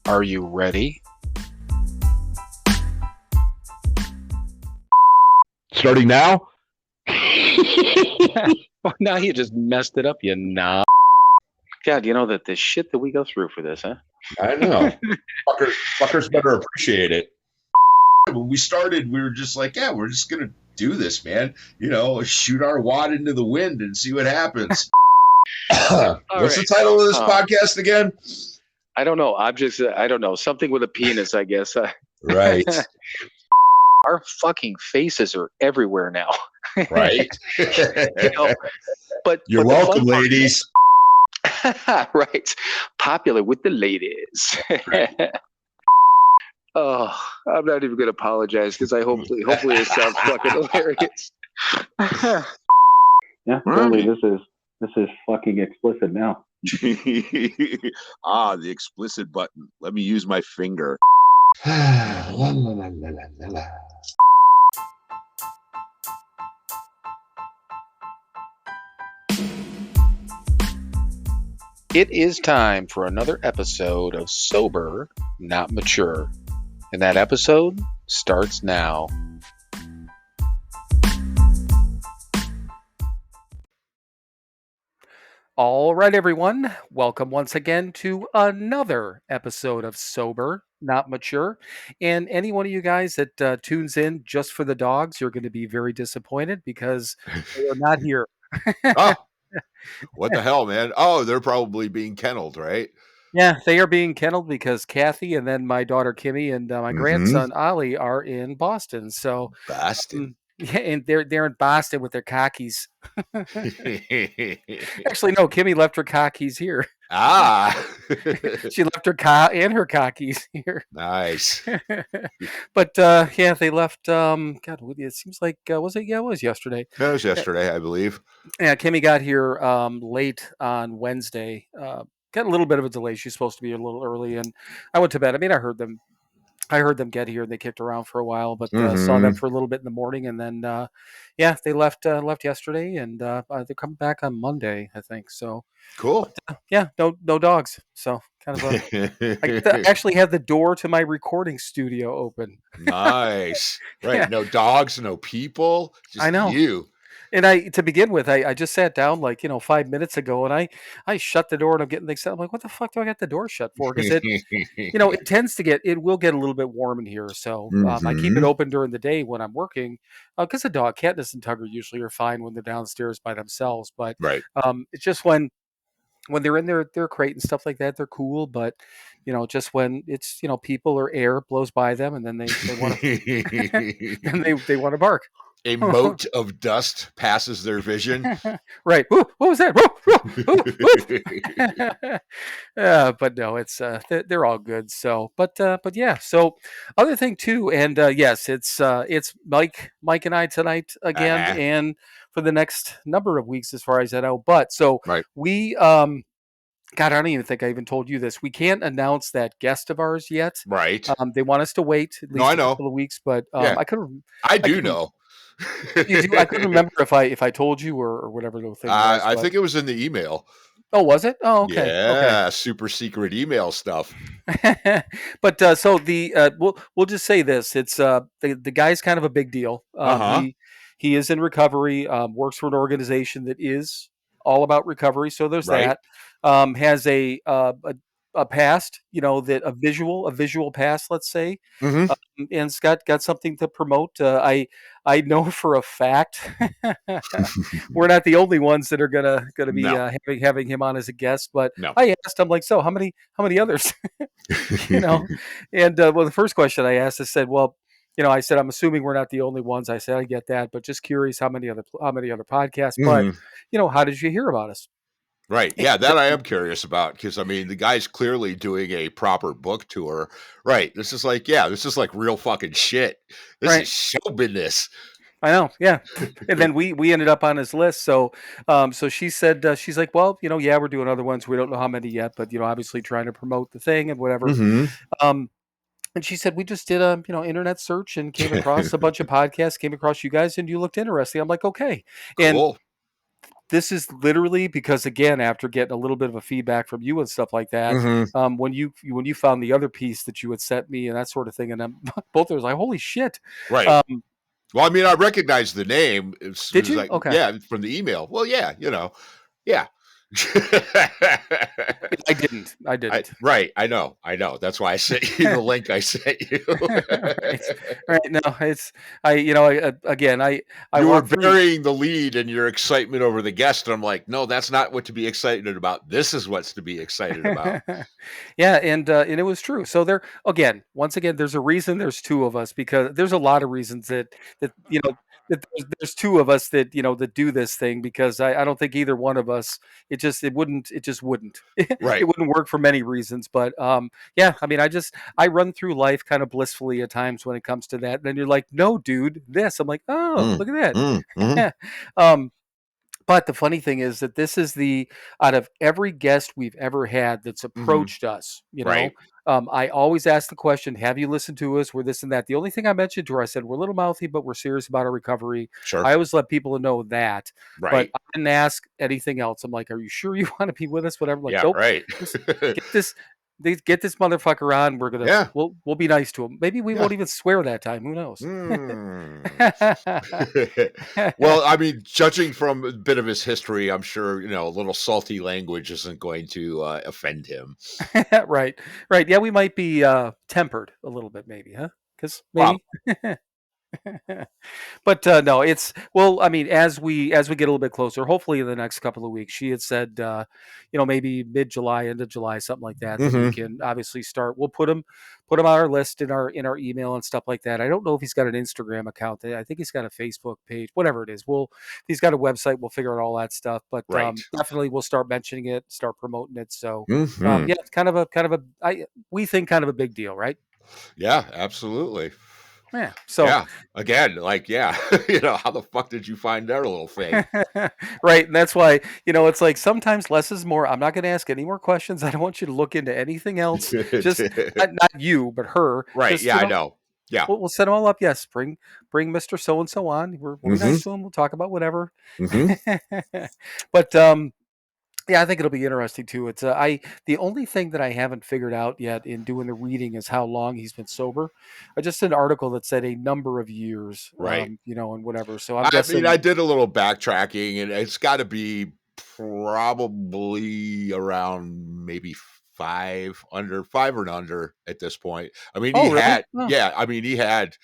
Are you ready? Starting now? Well, now you just messed it up, you knob. God, you know that the shit that we go through for this, huh? I know. Fuckers better appreciate it. When we started, we were just like, yeah, we're just going to do this, man. You know, shoot our wad into the wind and see what happens. What's the title of this podcast again? I don't know. I don't know. Something with a penis, I guess. Right. Our fucking faces are everywhere now. Right. You know, but You're welcome, ladies. Right. Popular with the ladies. Right. Oh, I'm not even going to apologize because hopefully it sounds fucking hilarious. Yeah, totally. This is fucking explicit now. The explicit button. Let me use my finger. La, la, la, la, la, la. It is time for another episode of Sober, Not Mature. And that episode starts now. All right, everyone. Welcome once again to another episode of Sober, Not Mature. And any one of you guys that tunes in just for the dogs, you're going to be very disappointed because they are not here. Oh, what the hell, man? Oh, they're probably being kenneled, right? Yeah, they are being kenneled because Kathy and then my daughter Kimmy and my grandson Ollie are in Boston. So Boston. yeah, and they're in Boston with their cockies. Actually, no, Kimmy left her cockies here. She left her and her cockies here. Nice. But yeah, they left. God, it seems like was it? Yeah, it was yesterday. That was yesterday, I believe. Yeah, Kimmy got here late on Wednesday. Got a little bit of a delay. She's supposed to be a little early, and I went to bed. I mean, I heard them get here. They kicked around for a while, but saw them for a little bit in the morning, and then yeah, they left yesterday, and they're coming back on Monday, I think. So cool. But, yeah, no dogs. So kind of I actually had the door to my recording studio open. Nice. Right. Yeah. No dogs, no people. Just I know. you. And to begin with, I just sat down 5 minutes ago, and I shut the door, and I'm getting things set. I'm like, what the fuck do I got the door shut for? Because it will get a little bit warm in here. So I keep it open during the day when I'm working because the dog, Katniss and Tugger usually are fine when they're downstairs by themselves. But right. It's just when they're in their crate and stuff like that, they're cool. But just when it's people or air blows by them, and then they want to then they want to bark. A mote of dust passes their vision. Right. Ooh, what was that? But no, it's they're all good. So, but yeah. So, other thing too, and yes, it's Mike and I tonight again, and for the next number of weeks, as far as I know. But so right. we God, I don't even think I even told you this. We can't announce that guest of ours yet. Right. They want us to wait at least a couple of weeks, but yeah. I do know. You do? I couldn't remember if I told you or whatever the thing was. I think it was in the email. Oh, was it? Oh, okay. Yeah, okay. Super secret email stuff. But so the we'll just say this: it's the guy's kind of a big deal. He is in recovery. Works for an organization that is all about recovery. So there's that. Has a past, that a visual past, let's say, and it's got something to promote. I know for a fact we're not the only ones that are gonna be having him on as a guest. But I asked him, so how many others? And well, the first question I asked, I said, well, I said, I'm assuming we're not the only ones. I said, I get that, but just curious how many other podcasts. But how did you hear about us? Right. Yeah, that I am curious about because, I mean, the guy's clearly doing a proper book tour. Right. This is like real fucking shit. This is show business. I know. Yeah. And then we ended up on his list. So so she said, she's like, well, yeah, we're doing other ones. We don't know how many yet, but, obviously trying to promote the thing and whatever. And she said, we just did a, internet search and came across a bunch of podcasts, came across you guys, and you looked interesting. I'm like, okay. Cool. this is literally because, again, after getting a little bit of a feedback from you and stuff like that, Mm-hmm. when you found the other piece that you had sent me and that sort of thing, and both of us like, holy shit. Right. Um, Well, I mean, I recognized the name as soon did as you? I, Okay. yeah, from the email. Well, yeah, yeah. I didn't. I didn't. Right. I know. That's why I sent you the link I sent you. Right. Right. No, it's again, I You were walked through. burying the lead in your excitement over the guest. And I'm like, no, that's not what to be excited about. This is what's to be excited about. Yeah, and it was true. So there again, once again, there's a reason there's two of us, because there's a lot of reasons that that there's two of us that that do this thing, because I don't think either one of us, it just wouldn't it Right. wouldn't work for many reasons. But yeah, I mean, I run through life kind of blissfully at times when it comes to that. And then you're like, no, dude, this. I'm like, oh, Mm, look at mm, mm, that. um but the funny thing is that this is out of every guest we've ever had that's mhm. approached us, Right. I always ask the question, have you listened to us? We're this and that. The only thing I mentioned to her, I said, we're a little mouthy, but we're serious about our recovery. Sure. I always let people know that, but Right. I didn't ask anything else. I'm like, are you sure you want to be with us? Whatever. I'm like, Yeah. nope, Right. just get this. Get this motherfucker on. Yeah. We'll be nice to him. Maybe we Yeah. won't even swear that time. Who knows? Hmm. Well, I mean, judging from a bit of his history, I'm sure, a little salty language isn't going to offend him. Right, right. Yeah, we might be tempered a little bit, maybe, huh? Because Wow. maybe. But no, it's well. I mean, as we get a little bit closer, hopefully in the next couple of weeks, she had said, maybe mid July, end of July, something like that. That we Hmm. can obviously start. We'll put him on our list in our email and stuff like that. I don't know if he's got an Instagram account. I think he's got a Facebook page. Whatever it is, if he's got a website, we'll figure out all that stuff. But Right. definitely, we'll start mentioning it, start promoting it. So Hmm. yeah, it's we think kind of a big deal, right? Yeah, absolutely. Yeah. So Yeah. Again, like, yeah, how the fuck did you find their little thing? right, and that's why it's like sometimes less is more. I'm not going to ask any more questions. I don't want you to look into anything else. Just not you, but her. Right. Just Yeah, I know. Yeah. we'll set them all up. Yes, bring Mister So and So on. We'll be Hmm. nice to him. We'll talk about whatever. Hmm. But yeah, I think it'll be interesting too. It's the only thing that I haven't figured out yet in doing the reading is how long he's been sober. I just did an article that said a number of years, Right. and whatever. So I'm I mean, I guessing. did a little backtracking, and it's got to be probably around maybe five or under at this point. I mean, Oh, really? Oh, he had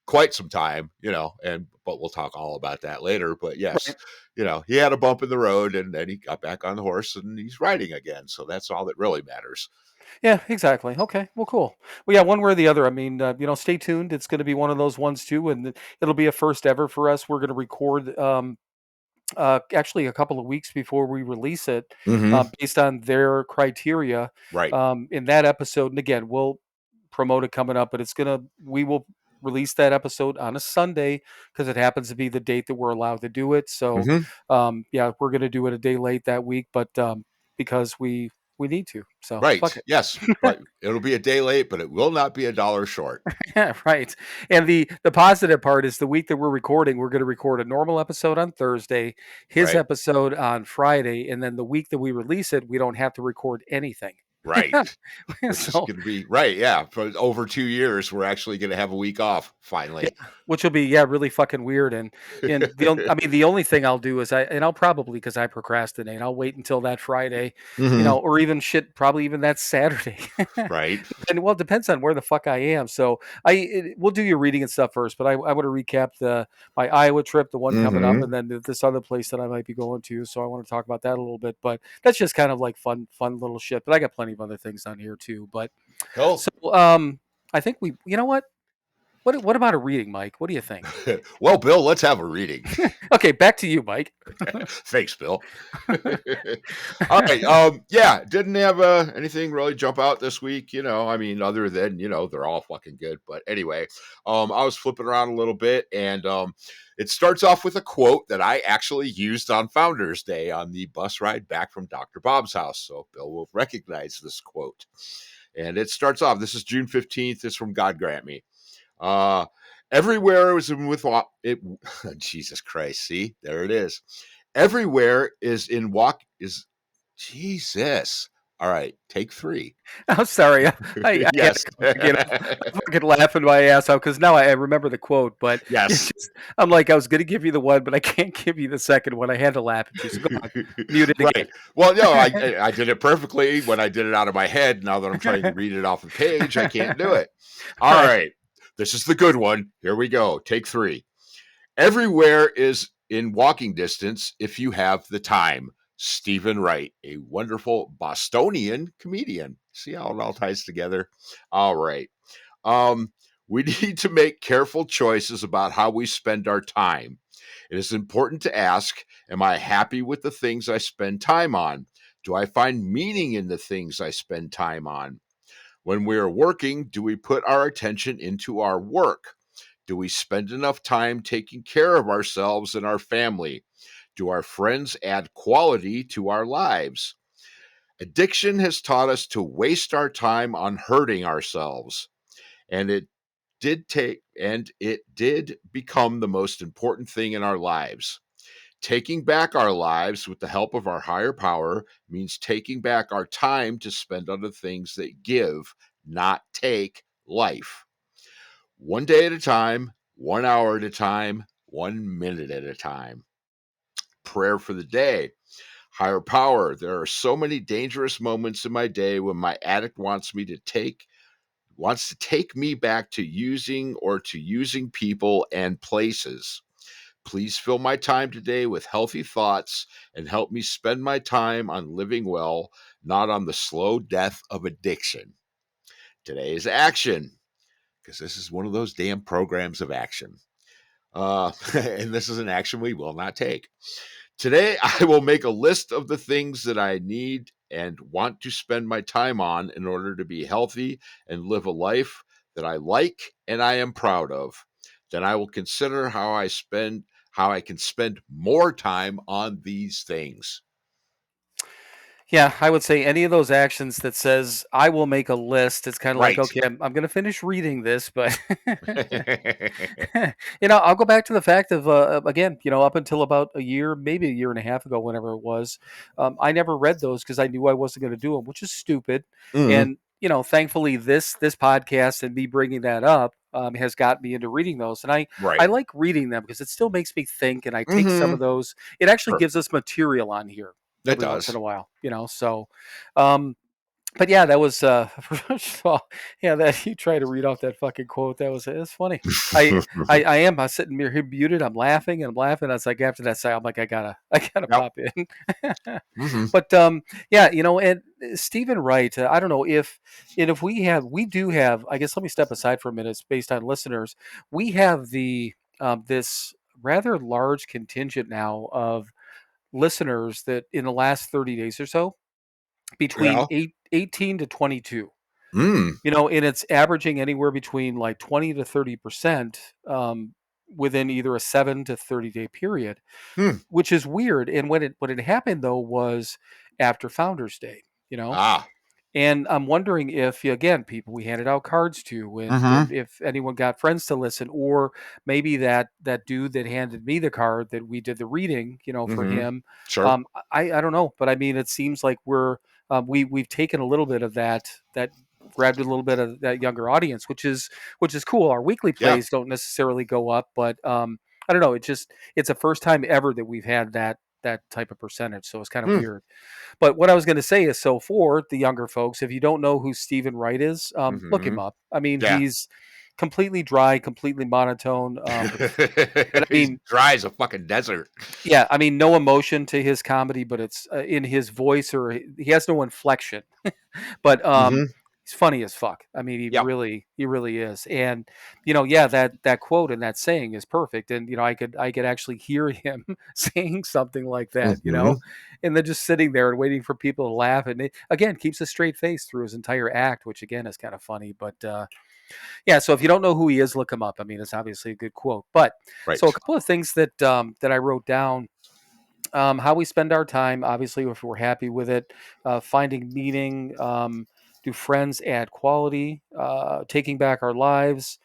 quite some time, but we'll talk all about that later. But yes, right. he had a bump in the road, and then he got back on the horse and he's riding again. So that's all that really matters. Yeah, exactly. Okay, well, cool. Well, yeah, one way or the other. I mean, stay tuned. It's going to be one of those ones too, and it'll be a first ever for us. We're going to record actually a couple of weeks before we release it, Hmm. based on their criteria. Right. In that episode, and again, we'll promote it coming up, but we will release that episode on a Sunday because it happens to be the date that we're allowed to do it. So, Hmm. yeah, we're going to do it a day late that week, but because we need to. So fuck Right. it. Yes. But it'll be a day late, but it will not be $1 short. Yeah, right. And the positive part is the week that we're recording, we're going to record a normal episode on Thursday, his Right. episode on Friday, and then the week that we release it, we don't have to record anything. Right. Which is So going to be right. Yeah. For over 2 years, we're actually going to have a week off yeah, finally. which will be really fucking weird. And I mean the only thing I'll do is I'll probably, because I procrastinate, I'll wait until that Friday, Hmm. or even shit, probably even that Saturday. Right. And well, it depends on where the fuck I am. So we'll do your reading and stuff first, but I want to recap my Iowa trip, the one coming up, Hmm. and then this other place that I might be going to. So I want to talk about that a little bit. But that's just kind of like fun little shit. But I got plenty of other things on here too. But Cool. so I think you know what? What about a reading, Mike? What do you think? Well, Bill, let's have a reading. Okay, back to you, Mike. Thanks, Bill. All right. Yeah, didn't have anything really jump out this week, I mean, other than, they're all fucking good. But anyway, I was flipping around a little bit, and it starts off with a quote that I actually used on Founders Day on the bus ride back from Dr. Bob's house. So Bill will recognize this quote. And it starts off, this is June 15th. It's from God Grant Me. Uh, Everywhere it was with it. Jesus Christ. See, there it is. Everywhere is in walk is Jesus. All right, take 3. I'm sorry. I had to Yes. come back in. I'm fucking laughing my ass off because now I remember the quote, but it's Yes. just, I'm like, I was going to give you the one, but I can't give you the second one. I had to laugh at you. So go on, mute it Right. again. Well, no, I did it perfectly when I did it out of my head. Now that I'm trying to read it off the page, I can't do it. All Right. right. This is the good one. Here we go. Take 3. Everywhere is in walking distance if you have the time. Stephen Wright, a wonderful Bostonian comedian. See how it all ties together? All right. Um, we need to make careful choices about how we spend our time. It is important to ask, am I happy with the things I spend time on? Do I find meaning in the things I spend time on? When we are working, do we put our attention into our work? Do we spend enough time taking care of ourselves and our family? Do our friends add quality to our lives? Addiction has taught us to waste our time on hurting ourselves, and it did become the most important thing in our lives. Taking back our lives with the help of our higher power means taking back our time to spend on the things that give, not take, life. One day at a time, 1 hour at a time, 1 minute at a time. Prayer for the day. Higher power. There are so many dangerous moments in my day when my addict wants to take me back to using people and places. Please fill my time today with healthy thoughts and help me spend my time on living well, not on the slow death of addiction. Today's action, because this is one of those damn programs of action. And this is an action we will not take. Today, I will make a list of the things that I need and want to spend my time on in order to be healthy and live a life that I like and I am proud of. Then I will consider how I can spend more time on these things. Yeah, I would say any of those actions that says I will make a list. It's kind of like, Right. okay, I'm going to finish reading this, but I'll go back to the fact of again, up until about a year, maybe a year and a half ago, whenever it was, I never read those because I knew I wasn't going to do them, which is stupid. Mm, And thankfully, this podcast and me bringing that up has got me into reading those, and I right. like reading them because it still makes me think, and I take some Mm-hmm. of those. It actually gives Perfect. us material on here It every once in does. a while, so um but yeah, that was first of all, yeah, that you try to read off that fucking quote, that was it's funny. I am sitting here muted, I'm laughing and I'm laughing. I was like after that say I'm like I gotta Yep. pop in. Mm-hmm. But yeah, and Stephen Wright, I don't know if and if we do have, I guess let me step aside for a minute. It's based on listeners. We have the this rather large contingent now of listeners that in the last 30 days or so between Yeah. 18 to 22, Mm. and it's averaging anywhere between like 20 to 30% within either a 7 to 30-day period, Hmm. which is weird. And when it happened though was after Founders Day, Ah. and I'm wondering if, again, people we handed out cards to, and Mm-hmm. if anyone got friends to listen, or maybe that dude that handed me the card that we did the reading, for Mm-hmm. him. Sure. I don't know, but I mean, it seems like we've taken a little bit of that grabbed a little bit of that younger audience, which is cool. Our weekly Yeah. plays don't necessarily go up, but I don't know. It's a first time ever that we've had that type of percentage, so it's kind of Hmm. weird. But what I was going to say is, so for the younger folks, if you don't know who Stephen Wright is, look him Mm-hmm. up. I mean, Yeah. he's completely dry, completely monotone. But I He's mean, dry as a fucking desert. yeah, I mean, no emotion to his comedy, but it's in his voice, or he has no inflection. But Mm-hmm. he's funny as fuck. I mean, he Yep. really is. And yeah, that quote and that saying is perfect. And I could actually hear him saying something like that. Mm-hmm. And then just sitting there and waiting for people to laugh. And it, again, keeps a straight face through his entire act, which again is kind of funny. But yeah, so if you don't know who he is, look him up. I mean, it's obviously a good quote. But so a Right. couple of things that I wrote down, how we spend our time, obviously, if we're happy with it, finding meaning, do friends add quality, taking back our lives,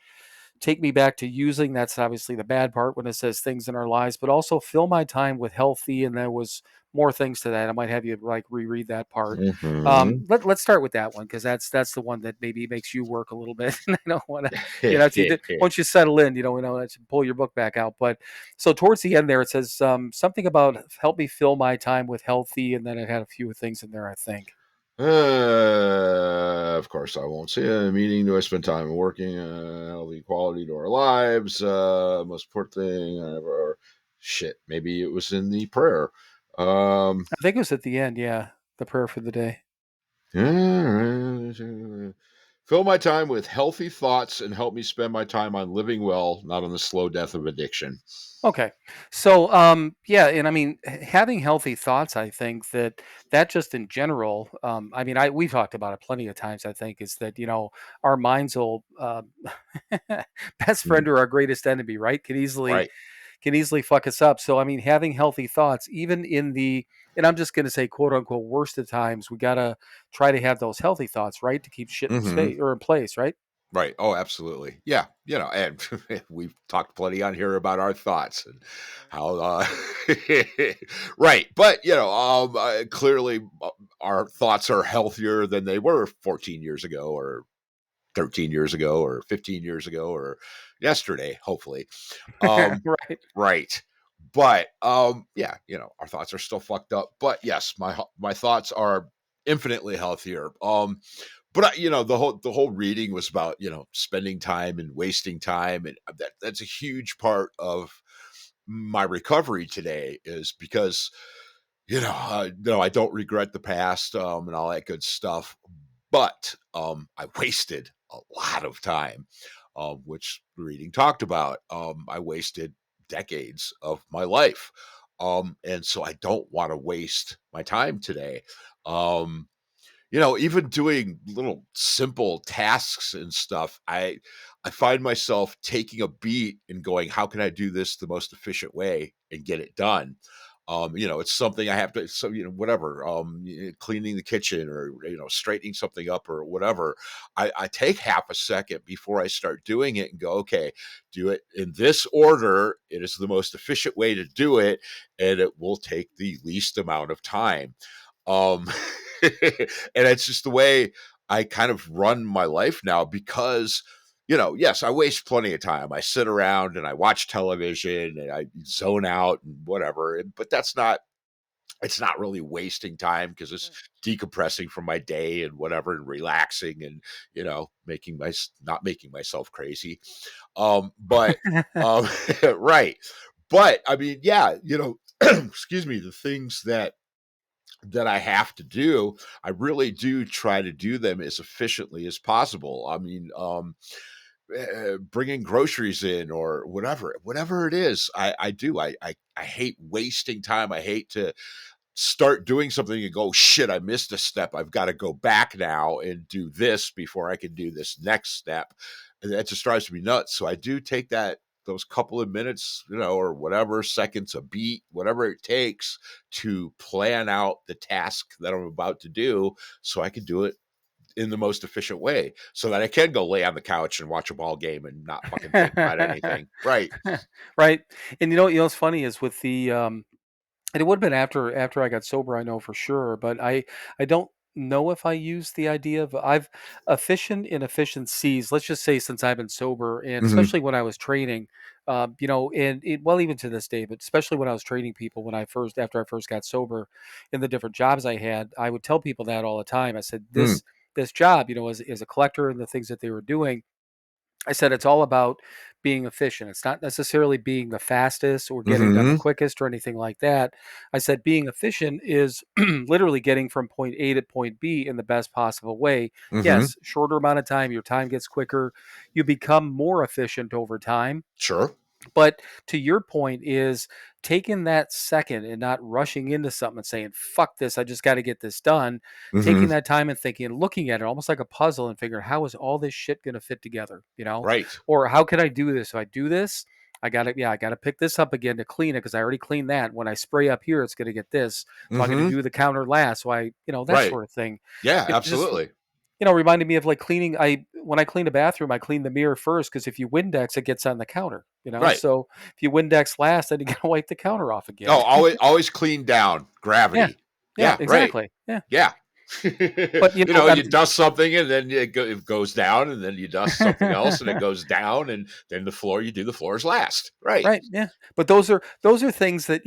take me back to using. That's obviously the bad part when it says things in our lives, but also fill my time with healthy. And there was more things to that. I might have you like reread that part. Mm-hmm. Let's start with that one because that's the one that maybe makes you work a little bit. And I don't want to, once you settle in, let's pull your book back out. But so towards the end there, it says something about help me fill my time with healthy, and then it had a few things in there, I think. Of course, I won't say a meeting. Do I spend time working? Healthy quality to our lives. Most important thing. Or shit. Maybe it was in the prayer. I think it was at the end, yeah, the prayer for the day. Fill my time with healthy thoughts and help me spend my time on living well, not on the slow death of addiction. Okay. So, yeah, and I mean, having healthy thoughts, I think that just in general, I mean, we've talked about it plenty of times. I think is that our minds will best friend Mhm. or our greatest enemy, right? Right. Can easily fuck us up. So, I mean, having healthy thoughts, even in and I'm just going to say, quote unquote, worst of times, we gotta try to have those healthy thoughts, right, to keep shit in Hmm. space or in place, right? Right. Oh, absolutely. Yeah. And we've talked plenty on here about our thoughts and how, right. But, clearly our thoughts are healthier than they were 14 years ago or 13 years ago or 15 years ago or yesterday, hopefully. Um, Right. right. But, yeah, our thoughts are still fucked up. But yes, my thoughts are infinitely healthier. But the whole reading was about spending time and wasting time, and that's a huge part of my recovery today. Is because no, I don't regret the past and all that good stuff, but I wasted a lot of time, which the reading talked about. I wasted decades of my life, and so I don't want to waste my time today. Um, even doing little simple tasks and stuff, I find myself taking a beat and going, how can I do this the most efficient way and get it done? It's something I have to, so, whatever, cleaning the kitchen or, straightening something up or whatever. I take half a second before I start doing it and go, okay, do it in this order. It is the most efficient way to do it, and it will take the least amount of time. Um, and it's just the way I kind of run my life now because, yes, I waste plenty of time. I sit around and I watch television and I zone out and whatever. But it's not really wasting time because it's decompressing from my day and whatever and relaxing and, not making myself crazy. But, um, right. But I mean, yeah, excuse me, the things that I have to do, I really do try to do them as efficiently as possible. I mean, bringing groceries in or whatever it is, I do. I hate wasting time. I hate to start doing something and go, shit, I missed a step. I've got to go back now and do this before I can do this next step. And that just drives me nuts. So I do take those couple of minutes, or whatever seconds, a beat, whatever it takes to plan out the task that I'm about to do so I can do it in the most efficient way so that I can go lay on the couch and watch a ball game and not fucking think about anything. Right. Right. And what's funny is with the and it would have been after I got sober, I know for sure, but I don't know if I used the idea of I've efficient in efficiencies, let's just say since I've been sober, and Hmm. especially when I was training, and well, even to this day, but especially when I was training people after I first got sober in the different jobs I had, I would tell people that all the time. I said, Mm. this job, as a collector and the things that they were doing, I said it's all about being efficient. It's not necessarily being the fastest or getting done the Hmm. quickest or anything like that. I said being efficient is literally getting from point A to point B in the best possible way. Hmm. Yes, shorter amount of time, your time gets quicker. You become more efficient over time. Sure. But to your point is taking that second and not rushing into something and saying, fuck this, I just got to get this done. Hmm. Taking that time and thinking and looking at it almost like a puzzle and figuring how is all this shit going to fit together, Right. Or how can I do this? If I do this, I got to pick this up again to clean it because I already cleaned that. When I spray up here, it's going to get this. So I'm going to Hmm. do the counter last. So that Right. sort of thing. Yeah, It's just absolutely. reminded me of like cleaning. When I clean a bathroom, I clean the mirror first because if you Windex, it gets on the counter. Right. So if you Windex last, then you gotta wipe the counter off Oh, again. always clean down. Yeah, Gravity. yeah, Yeah, right. exactly. Yeah, Yeah. but You I you mean, dust something and then it goes down, and then you dust something else and it goes down, and then you do the floors last. Right. right, yeah. But those are things that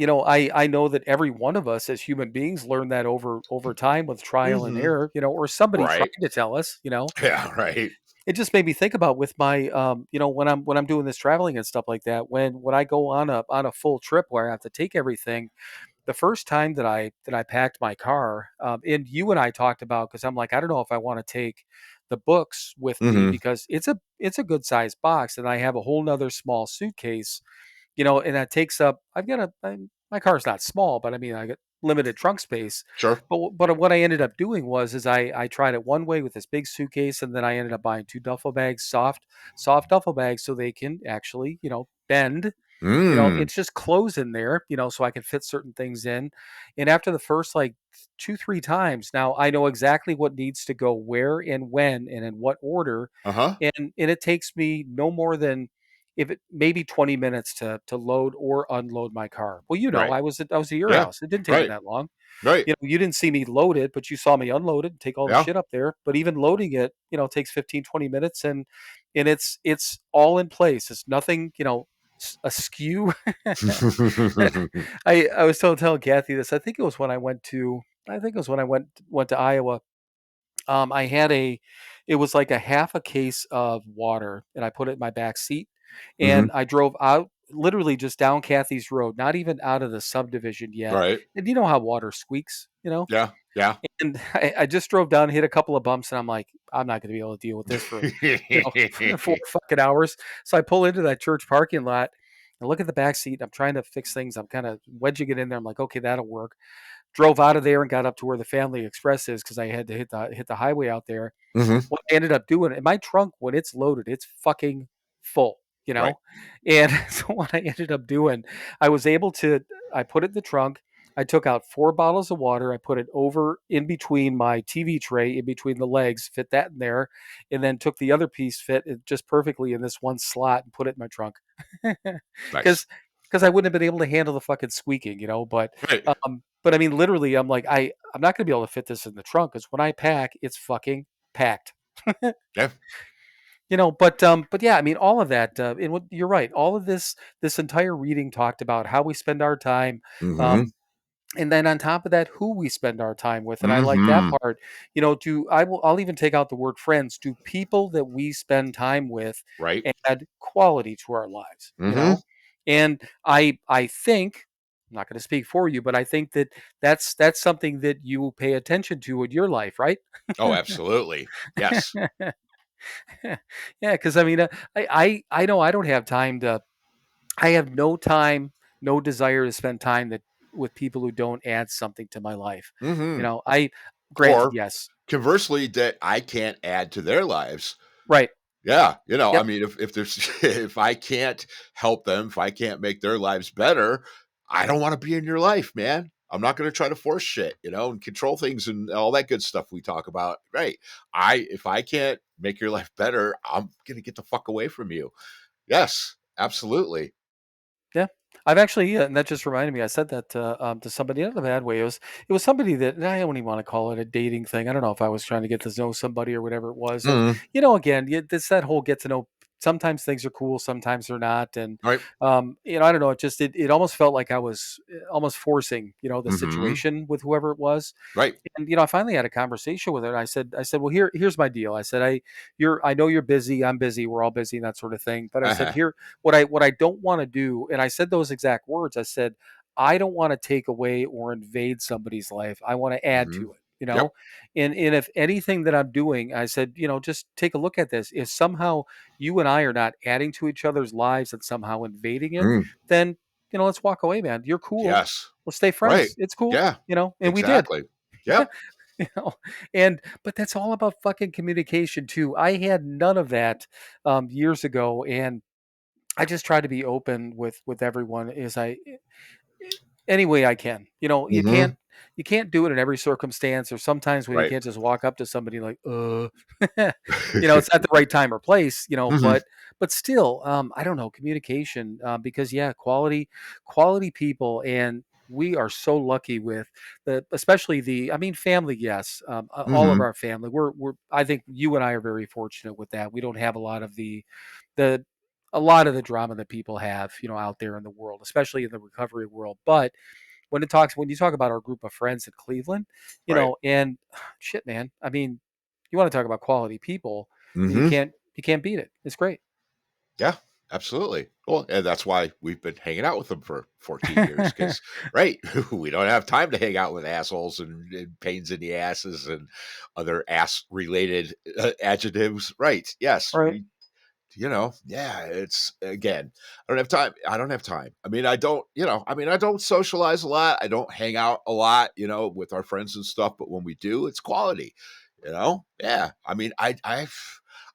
I know that every one of us as human beings learn that over time with trial and Hmm. error, or somebody trying Right. to tell us. Yeah, right. It just made me think about with my when I'm doing this traveling and stuff like that. When I go on a full trip where I have to take everything, the first time that I packed my car, and you and I talked about, because I'm like, I don't know if I want to take the books with me Hmm. because it's a good sized box, and I have a whole nother small suitcase, and that takes up. My car's not small, but I mean I got limited trunk space. Sure. But what I ended up doing was is I tried it one way with this big suitcase, and then I ended up buying two duffel bags, soft duffel bags, so they can actually bend. Mm. It's just clothes in there, so I can fit certain things in. And after the first like 2, 3 times, now I know exactly what needs to go where and when and in what order. Uh-huh. And it takes me no more than if it maybe 20 minutes to load or unload my car. Well, Right. I was at your Yeah. house. It didn't take me Right. that long. Right. You didn't see me load it, but you saw me unload it and take all the Yeah. shit up there. But even loading it, takes 15, 20 minutes, and it's all in place. It's nothing, askew. I was telling Kathy this. I think it was when I went to Iowa. I had it was like a half a case of water, and I put it in my back seat, Hmm. and I drove out literally just down Kathy's Road, not even out of the subdivision yet. Right. And you know how water squeaks. Yeah. Yeah. And I just drove down, hit a couple of bumps, and I'm like, I'm not going to be able to deal with this for, 4 fucking hours. So I pull into that church parking lot and look at the back seat. I'm trying to fix things. I'm kind of wedging it in there. I'm like, okay, that'll work. Drove out of there and got up to where the Family Express is because I had to hit the highway out there. Hmm. What I ended up doing in my trunk when it's loaded, it's fucking full, you Right. know? And so what I ended up doing, I was able to I put it in the trunk. I took out 4 bottles of water. I put it over in between my TV tray, in between the legs, fit that in there, and then took the other piece, fit it just perfectly in this one slot, and put it in my trunk. Nice. Because I wouldn't have been able to handle the fucking squeaking. Right. But I mean, literally, I'm like, I'm not gonna be able to fit this in the trunk because when I pack, it's fucking packed. Yeah. But yeah, I mean, all of that, and you're right. All of this entire reading talked about how we spend our time, Hmm. um, and then on top of that, who we spend our time with. And I like that Hmm. part. I'll even take out the word friends. Do people that we spend time with Right. add quality to our lives? Hmm. And I think. I'm not going to speak for you, but I think that that's something that you pay attention to in your life, right? Oh, absolutely. Yes. Yeah, because I mean, I know I don't have time to. I have no time, no desire to spend time that with people who don't add something to my life. Hmm. I granted, Or yes, conversely, that I can't add to their lives. right, Yeah, I yep, mean, if there's if I can't help them, if I can't make their lives better, I don't want to be in your life, man. I'm not going to try to force shit, and control things and all that good stuff we talk about. Right? If I can't make your life better, I'm going to get the fuck away from you. Yes, absolutely. yeah. I've actually, and that just reminded me. I said that to somebody, not in a bad way. It was somebody that and I don't even want to call it a dating thing. I don't know if I was trying to get to know somebody or whatever it was. And Mm, again, it's that whole get to know. Sometimes things are cool, sometimes they're not, and right. I don't know. It almost felt like I was almost forcing the Hmm. situation with whoever it was. Right. And I finally had a conversation with her. And I said, well, here's my deal. I said, I know you're busy. I'm busy. We're all busy, and that sort of thing. But I said, Uh-huh. here, what I don't want to do, and I said those exact words. I said, I don't want to take away or invade somebody's life. I want to add Hmm. to it. Yep. And if anything that I'm doing, I said, just take a look at this. If somehow you and I are not adding to each other's lives and somehow invading it, Mm, then let's walk away, man. You're cool. yes. Let's stay Right. friends. It's cool. Yeah. And we did. Exactly. Yep. you know but that's all about fucking communication too. I had none of that years ago, and I just try to be open with everyone as I any way I can. You Hmm. can't you can't do it in every circumstance, or sometimes when you Right. can't just walk up to somebody like, it's not the right time or place, Hmm. but still, I don't know, communication, because yeah, quality people, and we are so lucky with especially I mean, family, yes, all of Hmm. our family. I think you and I are very fortunate with that. We don't have a lot of the a lot of the drama that people have, out there in the world, especially in the recovery world. But when you talk about our group of friends in Cleveland, Right. and shit, man, I mean, you want to talk about quality people, and Hmm. you can't beat it. It's great. Yeah, absolutely. Well, and that's why we've been hanging out with them for 14 years because, right, we don't have time to hang out with assholes and pains in the asses and other ass related adjectives. Right. Yes. Right. Yeah, it's again, I don't have time. I don't have time. I mean, I don't socialize a lot. I don't hang out a lot, with our friends and stuff. But when we do, it's quality, Yeah. I mean,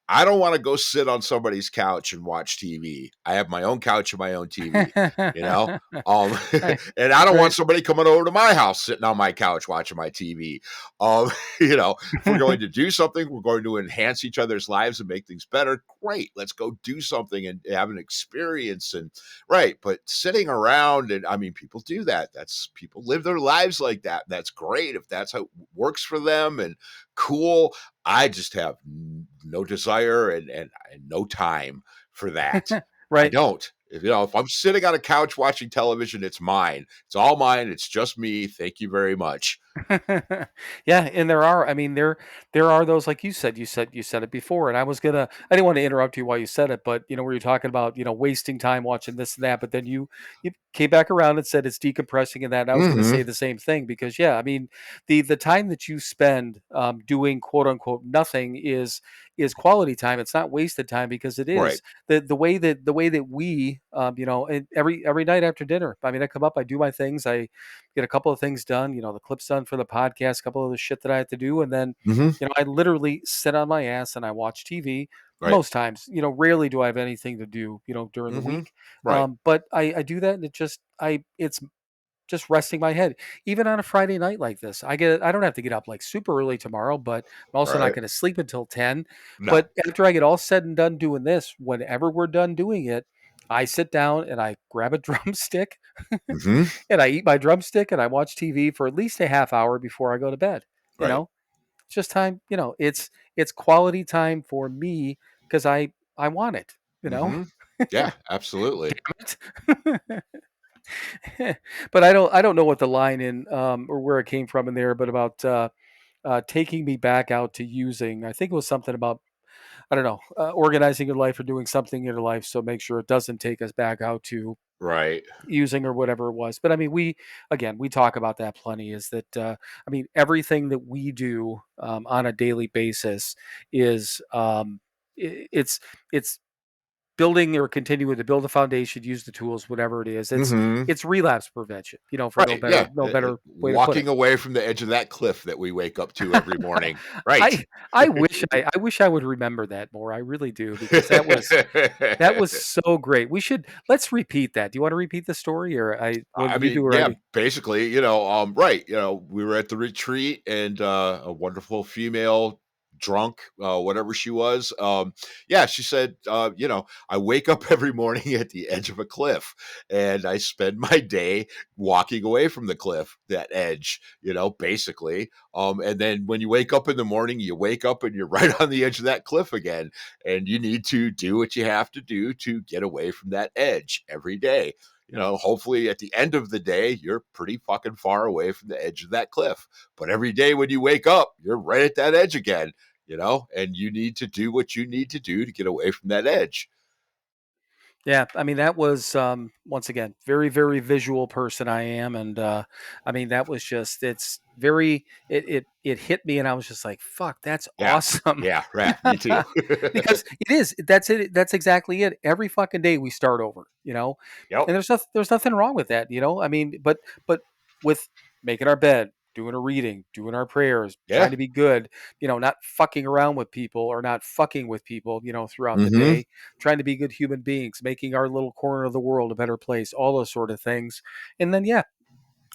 I don't want to go sit on somebody's couch and watch TV. I have my own couch and my own TV, you know? Um, Right. and I don't want Right. somebody coming over to my house sitting on my couch watching my TV. If we're going to do something, we're going to enhance each other's lives and make things better. Great. Let's go do something and have an experience. And right. But sitting around, and I mean, people do that. People live their lives like that. That's great if that's how it works for them and cool. I just have no desire and no time for that. I Right. don't. If I'm sitting on a couch watching television, it's mine. It's all mine. It's just me. Thank you very much. Yeah, and I mean, there are those, like you said it before, and I didn't want to interrupt you while you said it, but where you're talking about, wasting time watching this and that, but then you came back around and said it's decompressing and that, and I was going to say Hmm. the same thing, because yeah, I mean, the time that you spend doing quote unquote nothing is quality time. It's not wasted time, because it Right. is the way that we, and every night after dinner, I mean, I come up, I do my things, I get a couple of things done, the clips done for the podcast, a couple of the shit that I have to do. And then, Hmm. I literally sit on my ass and I watch TV Right. most times. Rarely do I have anything to do, during the Hmm. week. Right. But I do that, and it's just resting my head. Even on a Friday night like this, I don't have to get up like super early tomorrow, but I'm also not Right. going to sleep until 10. No. But after I get all said and done doing this, whenever we're done doing it, I sit down and I grab a drumstick Hmm. and I eat my drumstick and I watch TV for at least a half hour before I go to bed. You Right. know, it's just time. It's quality time for me, because I want it. You know, Hmm. Yeah, absolutely. damn it. But I don't know what the line in, or where it came from in there, but about taking me back out to using. I think it was something about, I don't know, organizing your life or doing something in your life, so make sure it doesn't take us back out to Right. using, or whatever it was. But I mean, we talk about that plenty, is that I mean, everything that we do on a daily basis is it's building or continuing to build a foundation, use the tools, whatever it is. it's Hmm. it's relapse prevention, for no Right. better Yeah. no better way to put it. Walking away from the edge of that cliff that we wake up to every morning. Right. I wish I would remember that more. I really do, because that was so great. Let's repeat that. Do you want to repeat the story, or well, I you do mean, yeah, already? basically, right. We were at the retreat and a wonderful female drunk, whatever she was. Yeah, she said, I wake up every morning at the edge of a cliff and I spend my day walking away from the cliff, that edge, basically. And then when you wake up in the morning, you wake up and you're right on the edge of that cliff again. And you need to do what you have to do to get away from that edge every day. Hopefully at the end of the day, you're pretty fucking far away from the edge of that cliff. But every day when you wake up, you're right at that edge again, and you need to do what you need to do to get away from that edge. Yeah, I mean, that was, once again, very, very visual person I am, and I mean, that was just it hit me, and I was just like, "Fuck, that's Yeah. awesome." Yeah. Right. Me too. Because it is. That's it. That's exactly it. Every fucking day we start over, Yep. and there's nothing wrong with that, I mean, but with making our bed, doing a reading, doing our prayers, trying Yeah. to be good, not fucking around with people, or not fucking with people, throughout the Hmm. day, trying to be good human beings, making our little corner of the world a better place, all those sort of things. And then, yeah,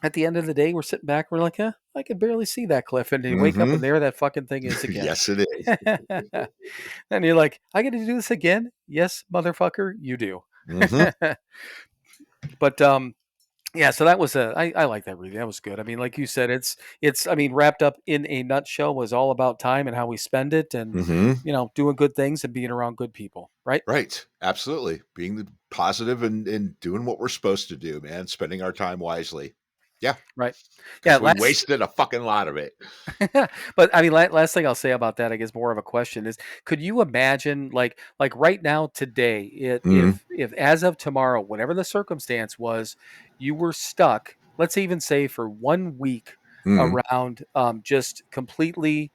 at the end of the day, we're sitting back, we're like, I can barely see that cliff. And you wake up and Mm-hmm. there that fucking thing is again. Yes, it is. And you're like, I got to do this again? Yes, motherfucker, you do. Mm-hmm. But yeah, so that was I like that reading. That was good. I mean, like you said, it's I mean, wrapped up in a nutshell was all about time and how we spend it and Mm-hmm. doing good things and being around good people, right? Right. Absolutely. Being the positive and doing what we're supposed to do, man. Spending our time wisely. Yeah. Right. Yeah, Because we last wasted a fucking lot of it. but I mean, last thing I'll say about that, I guess, more of a question is: could you imagine, like right now, today, Mm, if as of tomorrow, whatever the circumstance was, you were stuck, let's even say for 1 week mm, around just completely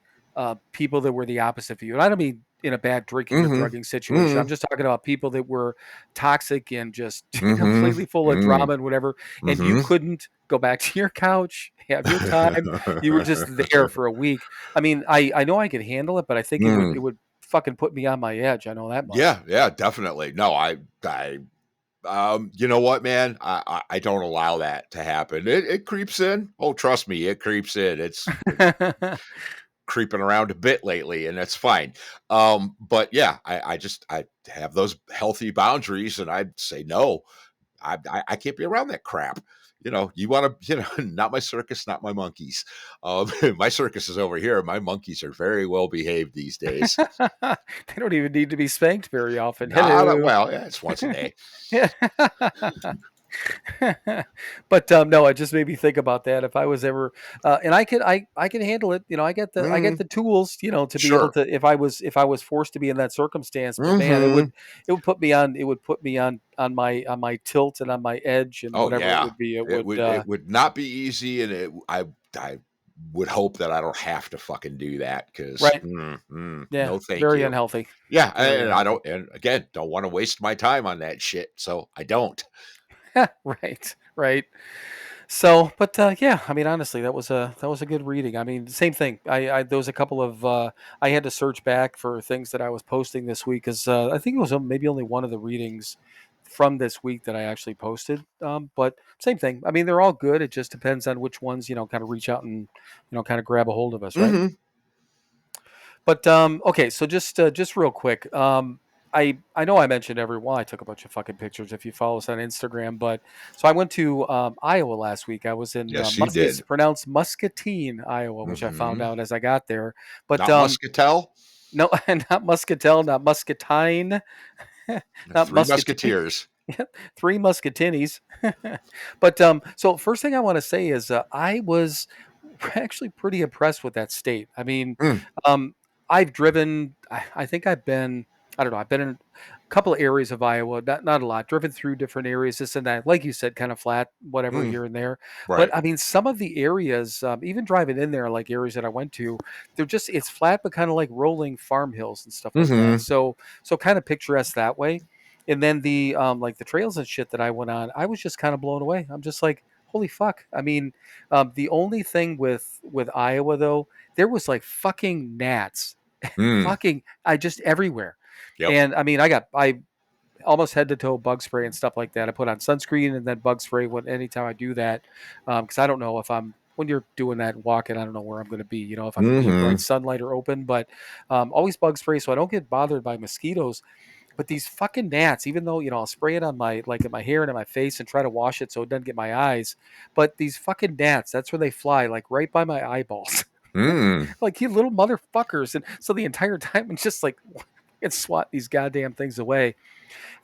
people that were the opposite of you, and I don't mean in a bad drinking or mm-hmm, drugging situation. I'm mm, just talking about people that were toxic and just mm-hmm, completely full of mm, drama and whatever, and you mm-hmm. couldn't go back to your couch, have your time. You were just there for a week. I mean, I know I could handle it, but I think it Mm. would fucking put me on my edge. I know that much. Yeah, yeah, definitely. No, you know what, man? I don't allow that to happen. It creeps in. Oh, trust me, it creeps in. It's creeping around a bit lately, and that's fine. But yeah, I have those healthy boundaries, and I'd say no. I can't be around that crap. You want to, not my circus, not my monkeys. My circus is over here. My monkeys are very well behaved these days. They don't even need to be spanked very often. Not Hello. well, yeah, it's once a day. Yeah. But no, it just made me think about that. If I was ever, and I can handle it. I get Mm, the tools, to be able sure. to if I was forced to be in that circumstance. But man, Hmm. it would put me on my tilt and on my edge and Oh whatever it yeah, would be. It it would, would it would not be easy, and I would hope that I don't have to fucking do that because right. Yeah, no, thank very you. unhealthy. Yeah, Very and I unhealthy. don't, and again, don't want to waste my time on that shit, so I don't. Right, right. So, but yeah, I mean, honestly, that was a good reading. I mean, same thing. There was a couple of I had to search back for things that I was posting this week because I think it was maybe only one of the readings from this week that I actually posted. But same thing. I mean, they're all good. It just depends on which ones kind of reach out and kind of grab a hold of us, right? Hmm. But okay, so just real quick, I know I mentioned everyone. I took a bunch of fucking pictures. If you follow us on Instagram, but so I went to Iowa last week. I was in Yes, you It's did. pronounced Muscatine, Iowa, which I found Hmm. out as I got there. But Not Muscatel. no, not Muscatel, not Muscatine, not Three Muscatine. Musketeers. Three Muscatinis. But so first thing I want to say is I was actually pretty impressed with that state. I mean, Mm, um, I've driven. I think I've been. I don't know. I've been in a couple of areas of Iowa, not a lot. Driven through different areas, this and that. Like you said, kind of flat, whatever mm, here and there. But right. I mean, some of the areas, even driving in there, like areas that I went to, it's flat, but kind of like rolling farm hills and stuff like that. Hmm. So kind of picturesque that way. And then the like the trails and shit that I went on, I was just kind of blown away. I'm just like, holy fuck. I mean, the only thing with Iowa though, there was like fucking gnats, Mm, fucking I just everywhere. yep. And I mean, I almost head to toe bug spray and stuff like that. I put on sunscreen and then bug spray when anytime I do that, because I don't know if I'm when you're doing that walking, I don't know where I'm going to be. If I'm going to be in bright Hmm. sunlight or open, but always bug spray so I don't get bothered by mosquitoes. But these fucking gnats, even though I'll spray it on my in my hair and in my face and try to wash it so it doesn't get my eyes, but these fucking gnats, that's where they fly, like right by my eyeballs, Mm, like you little motherfuckers. And so the entire time I'm just like, and swat these goddamn things away.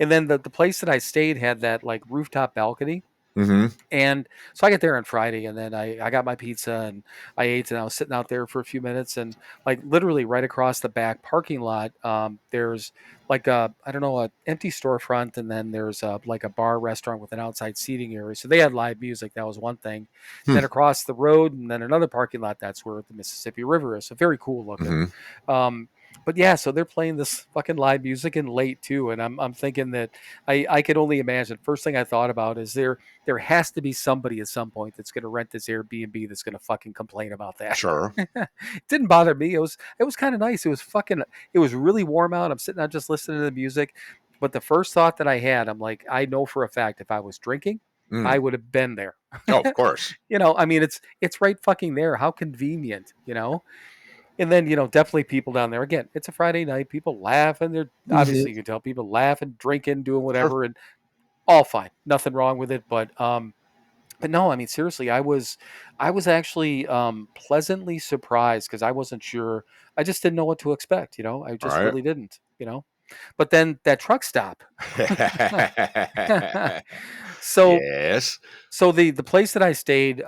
And then the place that I stayed had that like rooftop balcony. hmm. And so I get there on Friday and then I got my pizza and I ate and I was sitting out there for a few minutes and like literally right across the back parking lot, there's like I don't know, a empty storefront and then there's like a bar restaurant with an outside seating area. So they had live music. That was one thing. And then across the road and then another parking lot, that's where the Mississippi River is. So very cool looking. Hmm. Um, but yeah, so they're playing this fucking live music and late too. And I'm thinking that I could only imagine. First thing I thought about is there has to be somebody at some point that's going to rent this Airbnb that's going to fucking complain about that. Sure. It didn't bother me. It was kind of nice. It was really warm out. I'm sitting out just listening to the music. But the first thought that I had, I'm like, I know for a fact if I was drinking, I would have been there. Oh, of course. I mean, it's right fucking there. How convenient, And then, definitely people down there. Again, it's a Friday night. People laugh, and they're Mm-hmm. obviously you can tell people laughing, drinking, doing Sure. whatever, and all fine. Nothing wrong with it. But no, I mean seriously, I was actually pleasantly surprised because I wasn't sure. I just didn't know what to expect. I All just right. really didn't. But then that truck stop. so Yes. so the place that I stayed,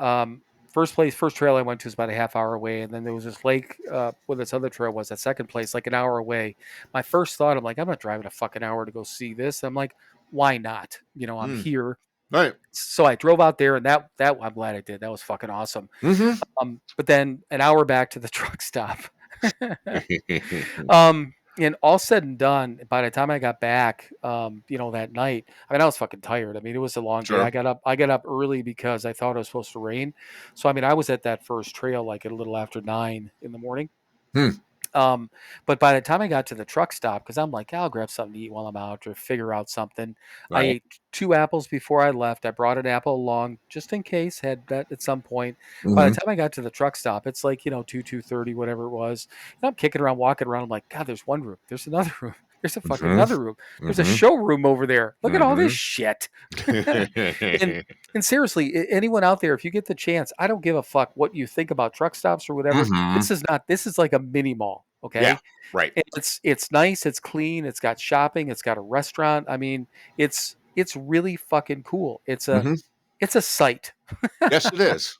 first trail I went to is about a half hour away, and then there was this lake where this other trail was. That second place, like an hour away. My first thought, I'm like, I'm not driving a fucking hour to go see this. I'm like, why not? I'm Mm. here. Right. So I drove out there, and that I'm glad I did. That was fucking awesome. Mm-hmm. But then an hour back to the truck stop. And all said and done, by the time I got back, that night, I mean, I was fucking tired. I mean, it was a long day. Sure. I got up early because I thought it was supposed to rain. So, I mean, I was at that first trail like at a little after 9 in the morning. Hmm. Um, but by the time I got to the truck stop, because I'm like, I'll grab something to eat while I'm out or figure out something. I Right. ate 2 apples before I left. I brought an apple along just in case, had that at some point. By the Mm-hmm. time I got to the truck stop, it's like, 2:30, whatever it was. And I'm kicking around, walking around. I'm like, God, there's one room. There's another room. There's a fucking another room. There's a Mm-hmm. showroom over there. Look at all this Mm-hmm. shit. and and seriously, anyone out there, if you get the chance, I don't give a fuck what you think about truck stops or whatever. Mm-hmm. This is like a mini mall, Yeah. okay? Right. And it's nice, it's clean, it's got shopping, it's got a restaurant. I mean, it's really fucking cool. It's a Mm-hmm. it's a sight. Yes, it is.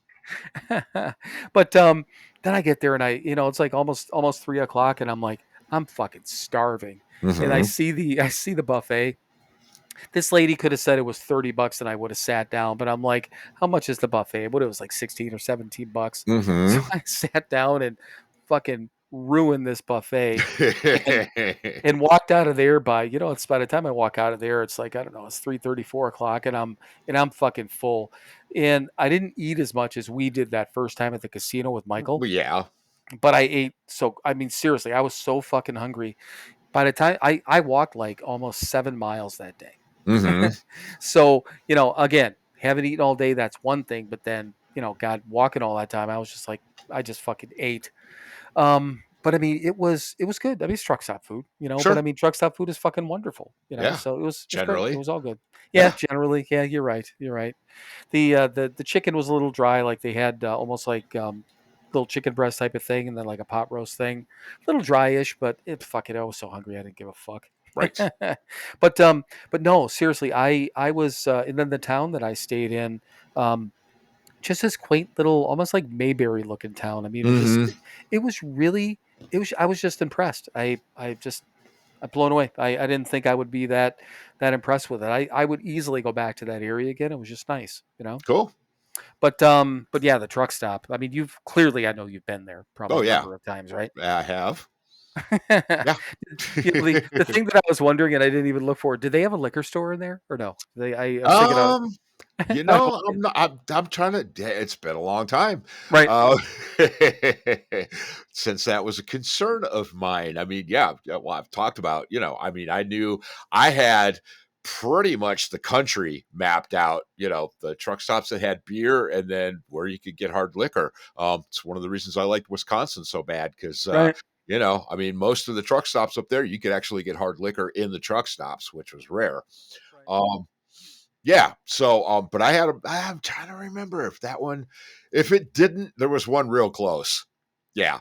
But then I get there and it's like almost 3 o'clock, and I'm like, I'm fucking starving. And I Mm-hmm. see the buffet. This lady could have said it was $30 and I would have sat down, but I'm like, how much is the buffet? What, it was like 16 or $17. So Mm-hmm. I sat down and fucking ruined this buffet and walked out of there by, it's by the time I walk out of there, it's like, I don't know, it's 3:30, 4 o'clock, and I'm fucking full. And I didn't eat as much as we did that first time at the casino with Michael, Well, yeah. but I ate. So, I mean, seriously, I was so fucking hungry. By the time I walked like almost 7 miles that day. Mm-hmm. So, again, haven't eaten all day. That's one thing. But then, God, walking all that time, I was just like, I just fucking ate. But I mean, it was good. I mean, it's truck stop food, but I Sure. mean, truck stop food is fucking wonderful, Yeah. so it was great. It Generally. was all good. Yeah, Yeah. generally. Yeah, you're right. You're right. The chicken was a little dry. Like they had almost like little chicken breast type of thing, and then like a pot roast thing, a little dryish. But fuck it, I was so hungry, I didn't give a fuck. Right. But no, seriously, I was, and then the town that I stayed in, um, just this quaint little, almost like Mayberry looking town. I mean, Mm-hmm. it was really, I was just impressed. I'm blown away. I didn't think I would be that impressed with it. I would easily go back to that area again. It was just nice. Cool. But yeah, the truck stop. I mean, I know you've been there Oh, probably a yeah. number of times, right? I have. The Yeah. thing that I was wondering, and I didn't even look for, did they have a liquor store in there or no? I was thinking of, um, I'm not, I'm trying to. It's been a long time, right, uh, since that was a concern of mine. I mean, yeah. Well, I've talked about. I mean, I knew I had pretty much the country mapped out. The truck stops that had beer, and then where you could get hard liquor. It's one of the reasons I liked Wisconsin so bad because. right, I mean, most of the truck stops up there, you could actually get hard liquor in the truck stops, which was rare. right. Um, yeah. So, but I'm trying to remember if it didn't, there was one real close. Yeah.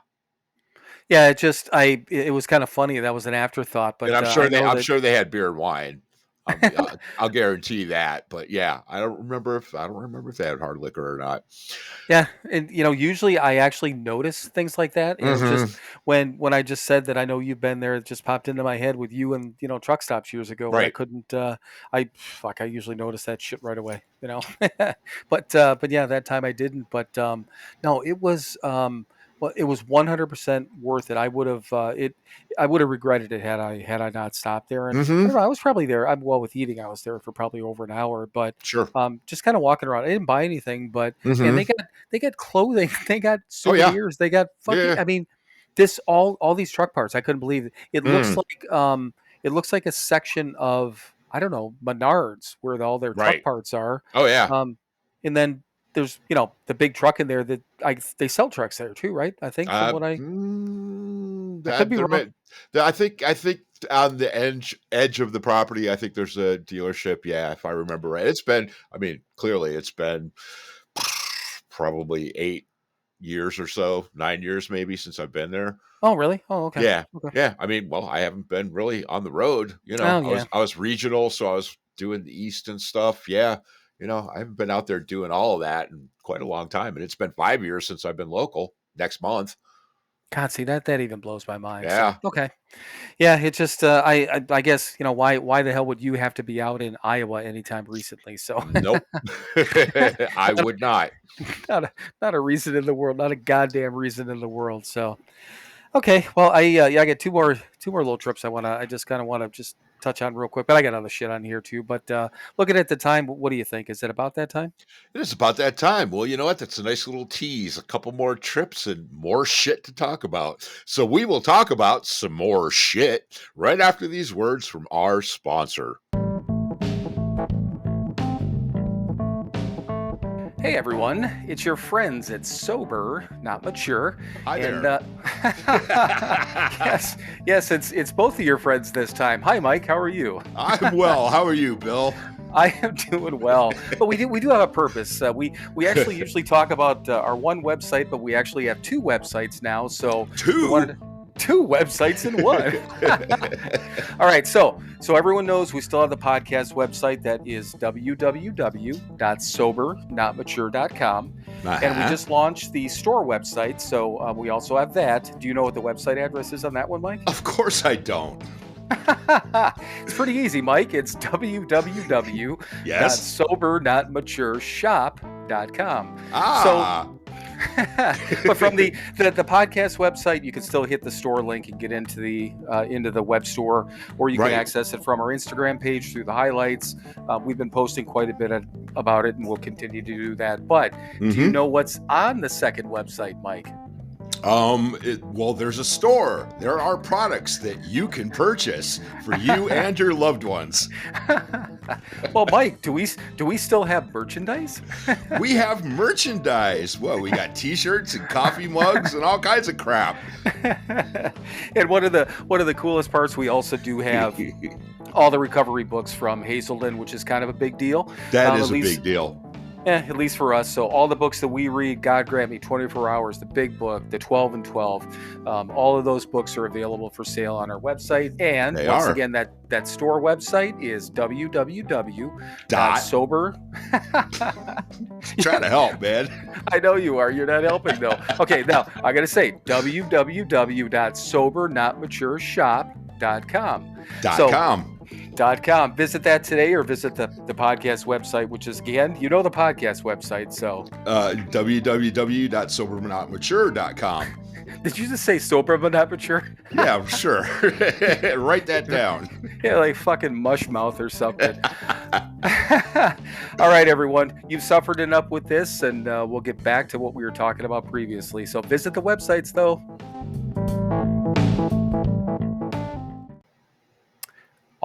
Yeah, it was kind of funny. That was an afterthought, And but I know I'm that. sure they had beer and wine. I'll guarantee that. But yeah, I don't remember if they had hard liquor or not. Yeah, and usually I actually notice things like that, and it was just Mm-hmm. when I just said that I know you've been there, it just popped into my head with you and truck stops years ago, but I Right. couldn't. I usually notice that shit right away. But yeah, that time I didn't. But no, it was well, it was 100% worth it. I would have regretted it had I not stopped there, and I Mm-hmm. don't know. I was probably there. I'm well with eating. I was there for probably over an hour, but Sure. just kind of walking around. I didn't buy anything, but man, Mm-hmm. they got clothing, they got Oh yeah. souvenirs, they got fucking. Yeah. I mean, this all these truck parts. I couldn't believe it. It looks Mm. like it looks like a section of. I don't know, Menards, where all their truck Right. parts are. Oh yeah. And then there's, the big truck in there that they sell trucks there too, right? I think from what I could That be there wrong. may, I think on the edge of the property, I think there's a dealership. Yeah, if I remember right, it's been. I mean, clearly, it's been probably 8 years or so, 9 years maybe since I've been there. Oh, really? Oh, okay. Yeah, Okay. yeah. I mean, well, I haven't been really on the road. Oh, I yeah. was regional, so I was doing the east and stuff. Yeah, I haven't been out there doing all of that in quite a long time, and it's been 5 years since I've been local. Next month. God, see that even blows my mind. So Yeah. okay, yeah, it just I guess why the hell would you have to be out in Iowa anytime recently? So Nope. I would not. not a not a reason in the world, not a goddamn reason in the world. So okay, well I got two more little trips I just kind of want to just touch on real quick, but I got other shit on here too. But looking at the time, what do you think? Is it about that time? It is about that time. Well, you know what? That's a nice little tease. A couple more trips and more shit to talk about. So we will talk about some more shit right after these words from our sponsor. Hey everyone, it's your friends at Sober Not Mature. Hi And there. yes, it's both of your friends this time. Hi Mike, how are you? I'm well. How are you, Bill? I am doing well, but we do have a purpose. We actually usually talk about our one website, but we actually have two websites now. So we wanted two websites in one. All right, so everyone knows we still have the podcast website that is www.SoberNotMature.com. And we just launched the store website, so we also have that. Do you know what the website address is on that one, Mike? Of course I don't. It's pretty easy, Mike. It's www.SoberNotMatureShop.com. Ah. But from the podcast website, you can still hit the store link and get into the web store, or you can access it from our Instagram page through the highlights. We've been posting quite a bit about it, and we'll continue to do that. But do you know what's on the second website, Mike? Well, there's a store. There are products that you can purchase for you and your loved ones. Well, Mike, do we still have merchandise? We have merchandise. Well, we got T-shirts and coffee mugs and all kinds of crap. And one of the coolest parts, we also do have all the recovery books from Hazelden, which is kind of a big deal. That is a big deal. Yeah, at least for us. So all the books that we read, God Grant Me, 24 Hours, the Big Book, the 12 and 12, all of those books are available for sale on our website. And once again, that store website is www.sober. Trying to help, man. I know you are. You're not helping, though. Okay, now I got to say www.SoberNotMatureShop.com. .com. Visit that today, or visit the podcast website, which is, again, the podcast website. So www.SoberNotMature.com. Did you just say sober but not mature? Yeah, sure. Write that down. Yeah, like fucking mush mouth or something. All right, everyone. You've suffered enough with this, and we'll get back to what we were talking about previously. So visit the websites, though.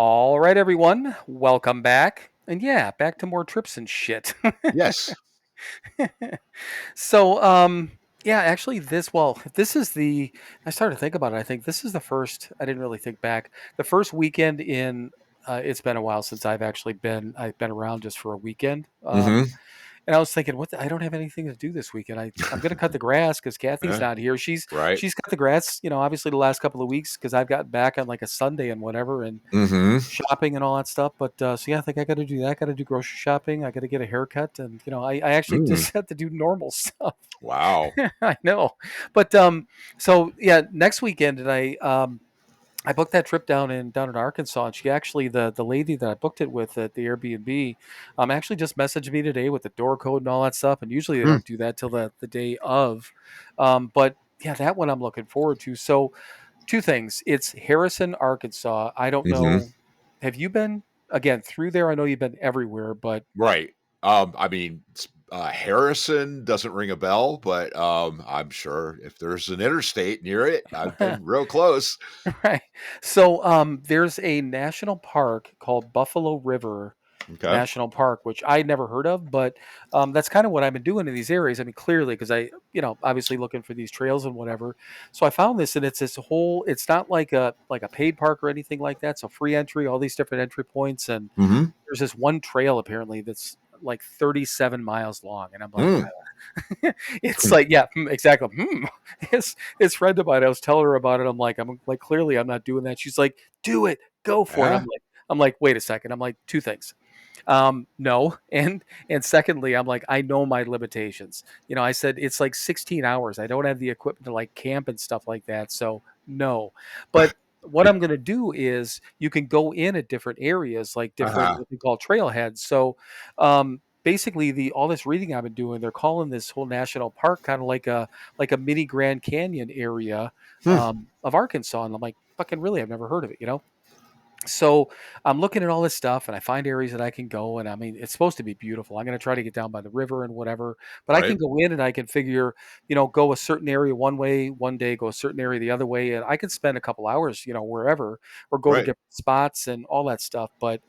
All right, everyone. Welcome back. And yeah, back to more trips and shit. Yes. So, yeah, actually this is I started to think about it. I think this is the first, I didn't really think back. The first weekend in, it's been a while since I've been around just for a weekend. And I was thinking, I don't have anything to do this weekend. I'm going to cut the grass because Kathy's not here. She's cut the grass, obviously the last couple of weeks because I've gotten back on like a Sunday and whatever, and shopping and all that stuff. But so yeah, I think I got to do that. I got to do grocery shopping. I got to get a haircut, and I actually just have to do normal stuff. Wow. I know, but so yeah, next weekend, and I booked that trip down in Arkansas, and she actually, the lady that I booked it with at the Airbnb, actually just messaged me today with the door code and all that stuff. And usually they don't do that till the day of. But yeah, that one I'm looking forward to. So two things. It's Harrison, Arkansas. I don't know. Have you been again through there? I know you've been everywhere, but right. I mean, Harrison doesn't ring a bell, but I'm sure if there's an interstate near it, I've been real close. Right. So there's a national park called Buffalo River Okay. National Park, which I never heard of, but that's kind of what I've been doing in these areas. I mean, clearly, because obviously looking for these trails and whatever. So I found this, and it's this whole. It's not like a paid park or anything like that. So free entry, all these different entry points, and Mm-hmm. there's this one trail apparently that's like 37 miles long, and I'm like, Mm. it's like, yeah, exactly. His friend of mine, I was telling her about it. I'm like, clearly, I'm not doing that. She's like, do it, go for it. Yeah. I'm like, wait a second. I'm like, two things. No, and secondly, I'm like, I know my limitations. I said it's like 16 hours. I don't have the equipment to like camp and stuff like that. So no, but what I'm going to do is you can go in at different areas, like different Uh-huh. what they call trailheads. So basically, the all this reading I've been doing, they're calling this whole national park kind of like a mini Grand Canyon area Hmm. of Arkansas, and I'm like, fucking really, I've never heard of it. So I'm looking at all this stuff and I find areas that I can go. And I mean, it's supposed to be beautiful. I'm going to try to get down by the river and whatever, but I can Right. go in and I can figure, go a certain area one way, one day, go a certain area the other way. And I can spend a couple hours, wherever, or go to Right. different spots and all that stuff. But,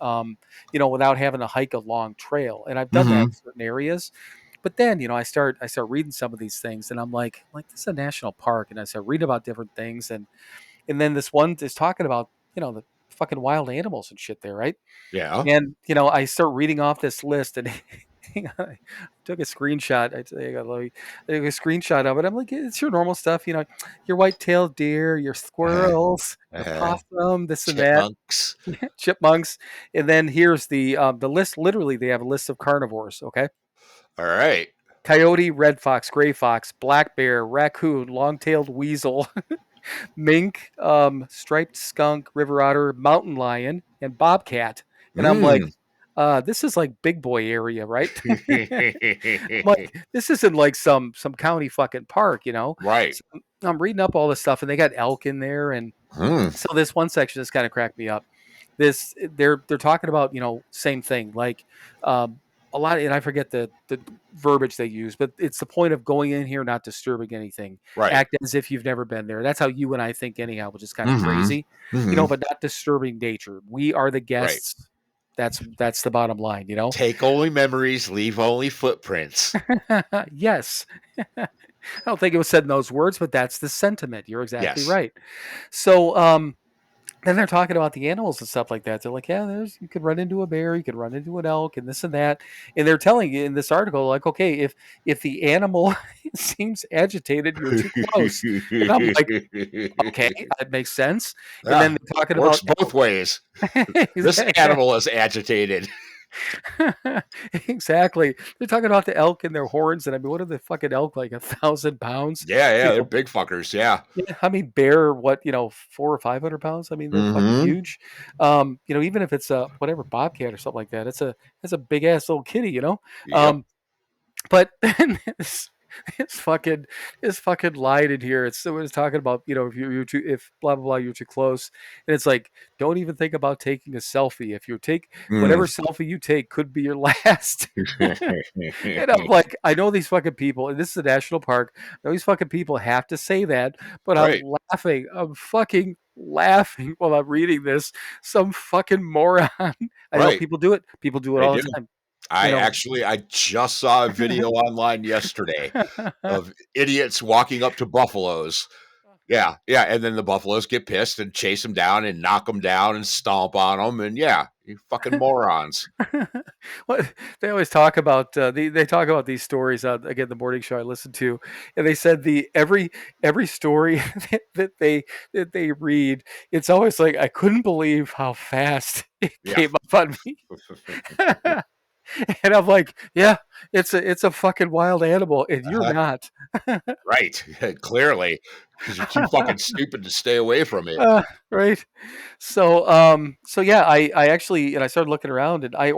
without having to hike a long trail. And I've done that Mm-hmm. in certain areas. But then, I start reading some of these things and I'm like, this is a national park. And I start reading about different things. And then this one is talking about, the fucking wild animals and shit there, right? Yeah. And I start reading off this list, and I took a screenshot. I took a screenshot of it. I'm like, it's your normal stuff, your white-tailed deer, your Uh-huh. squirrels, your Uh-huh. possum, this and that, Chipmunks. chipmunks, and then here's the list. Literally, they have a list of carnivores. Okay, All right. coyote, red fox, gray fox, black bear, raccoon, long-tailed weasel, mink, striped skunk, river otter, mountain lion, and bobcat. And I'm like, Mm. this is like big boy area, right? I'm like, this isn't like some county fucking park. Right. So I'm reading up all this stuff, and they got elk in there, and Hmm. so this one section has kind of cracked me up. They're talking about same thing like um, a lot, and I forget the verbiage they use, but it's the point of going in here not disturbing anything. Right. Act as if you've never been there. That's how you and I think anyhow, which is kind of Mm-hmm. crazy, Mm-hmm. but not disturbing nature. We are the Right. guests. That's the bottom line. Take only memories, leave only footprints. Yes. I don't think it was said in those words, but that's the sentiment. You're exactly Yes. right. So, then they're talking about the animals and stuff like that. They're like, yeah, you could run into a bear, you could run into an elk, and this and that. And they're telling you in this article, like, okay, if the animal seems agitated, you're too close. And I'm like, okay, that makes sense. And then Yeah. they're talking Works about both ways. This exactly. animal is agitated. Exactly. They're talking about the elk and their horns, and I mean, what are the fucking elk like 1,000 pounds? Yeah, You yeah, they're know, big fuckers. Yeah. yeah, I mean, bear, what, 400 or 500 pounds? I mean, they're fucking Mm-hmm. huge. Even if it's a whatever bobcat or something like that, it's a big ass little kitty. Yep. Um, but this fucking this fucking line in here. It's talking about if blah blah blah you're too close, and it's like don't even think about taking a selfie. If you take Mm. whatever selfie you take could be your last. And I'm like, I know these fucking people, and this is a national park. I know these fucking people have to say that, but I'm Right. laughing. I'm fucking laughing while I'm reading this. Some fucking moron. I know Right. people do it. People do it They all do. the time. You I know. actually I just saw a video online yesterday of idiots walking up to buffaloes. Yeah, yeah, and then the buffaloes get pissed and chase them down and knock them down and stomp on them, and yeah, you fucking morons. What they always talk about, they talk about these stories. Again, the morning show I listened to, and they said the every story that they read, it's always like I couldn't believe how fast it Yeah. came up on me. And I'm like, yeah, it's a fucking wild animal, and you're Uh-huh. not. Right. Clearly, because you're too fucking stupid to stay away from it. Right. So yeah, I actually and I started looking around and I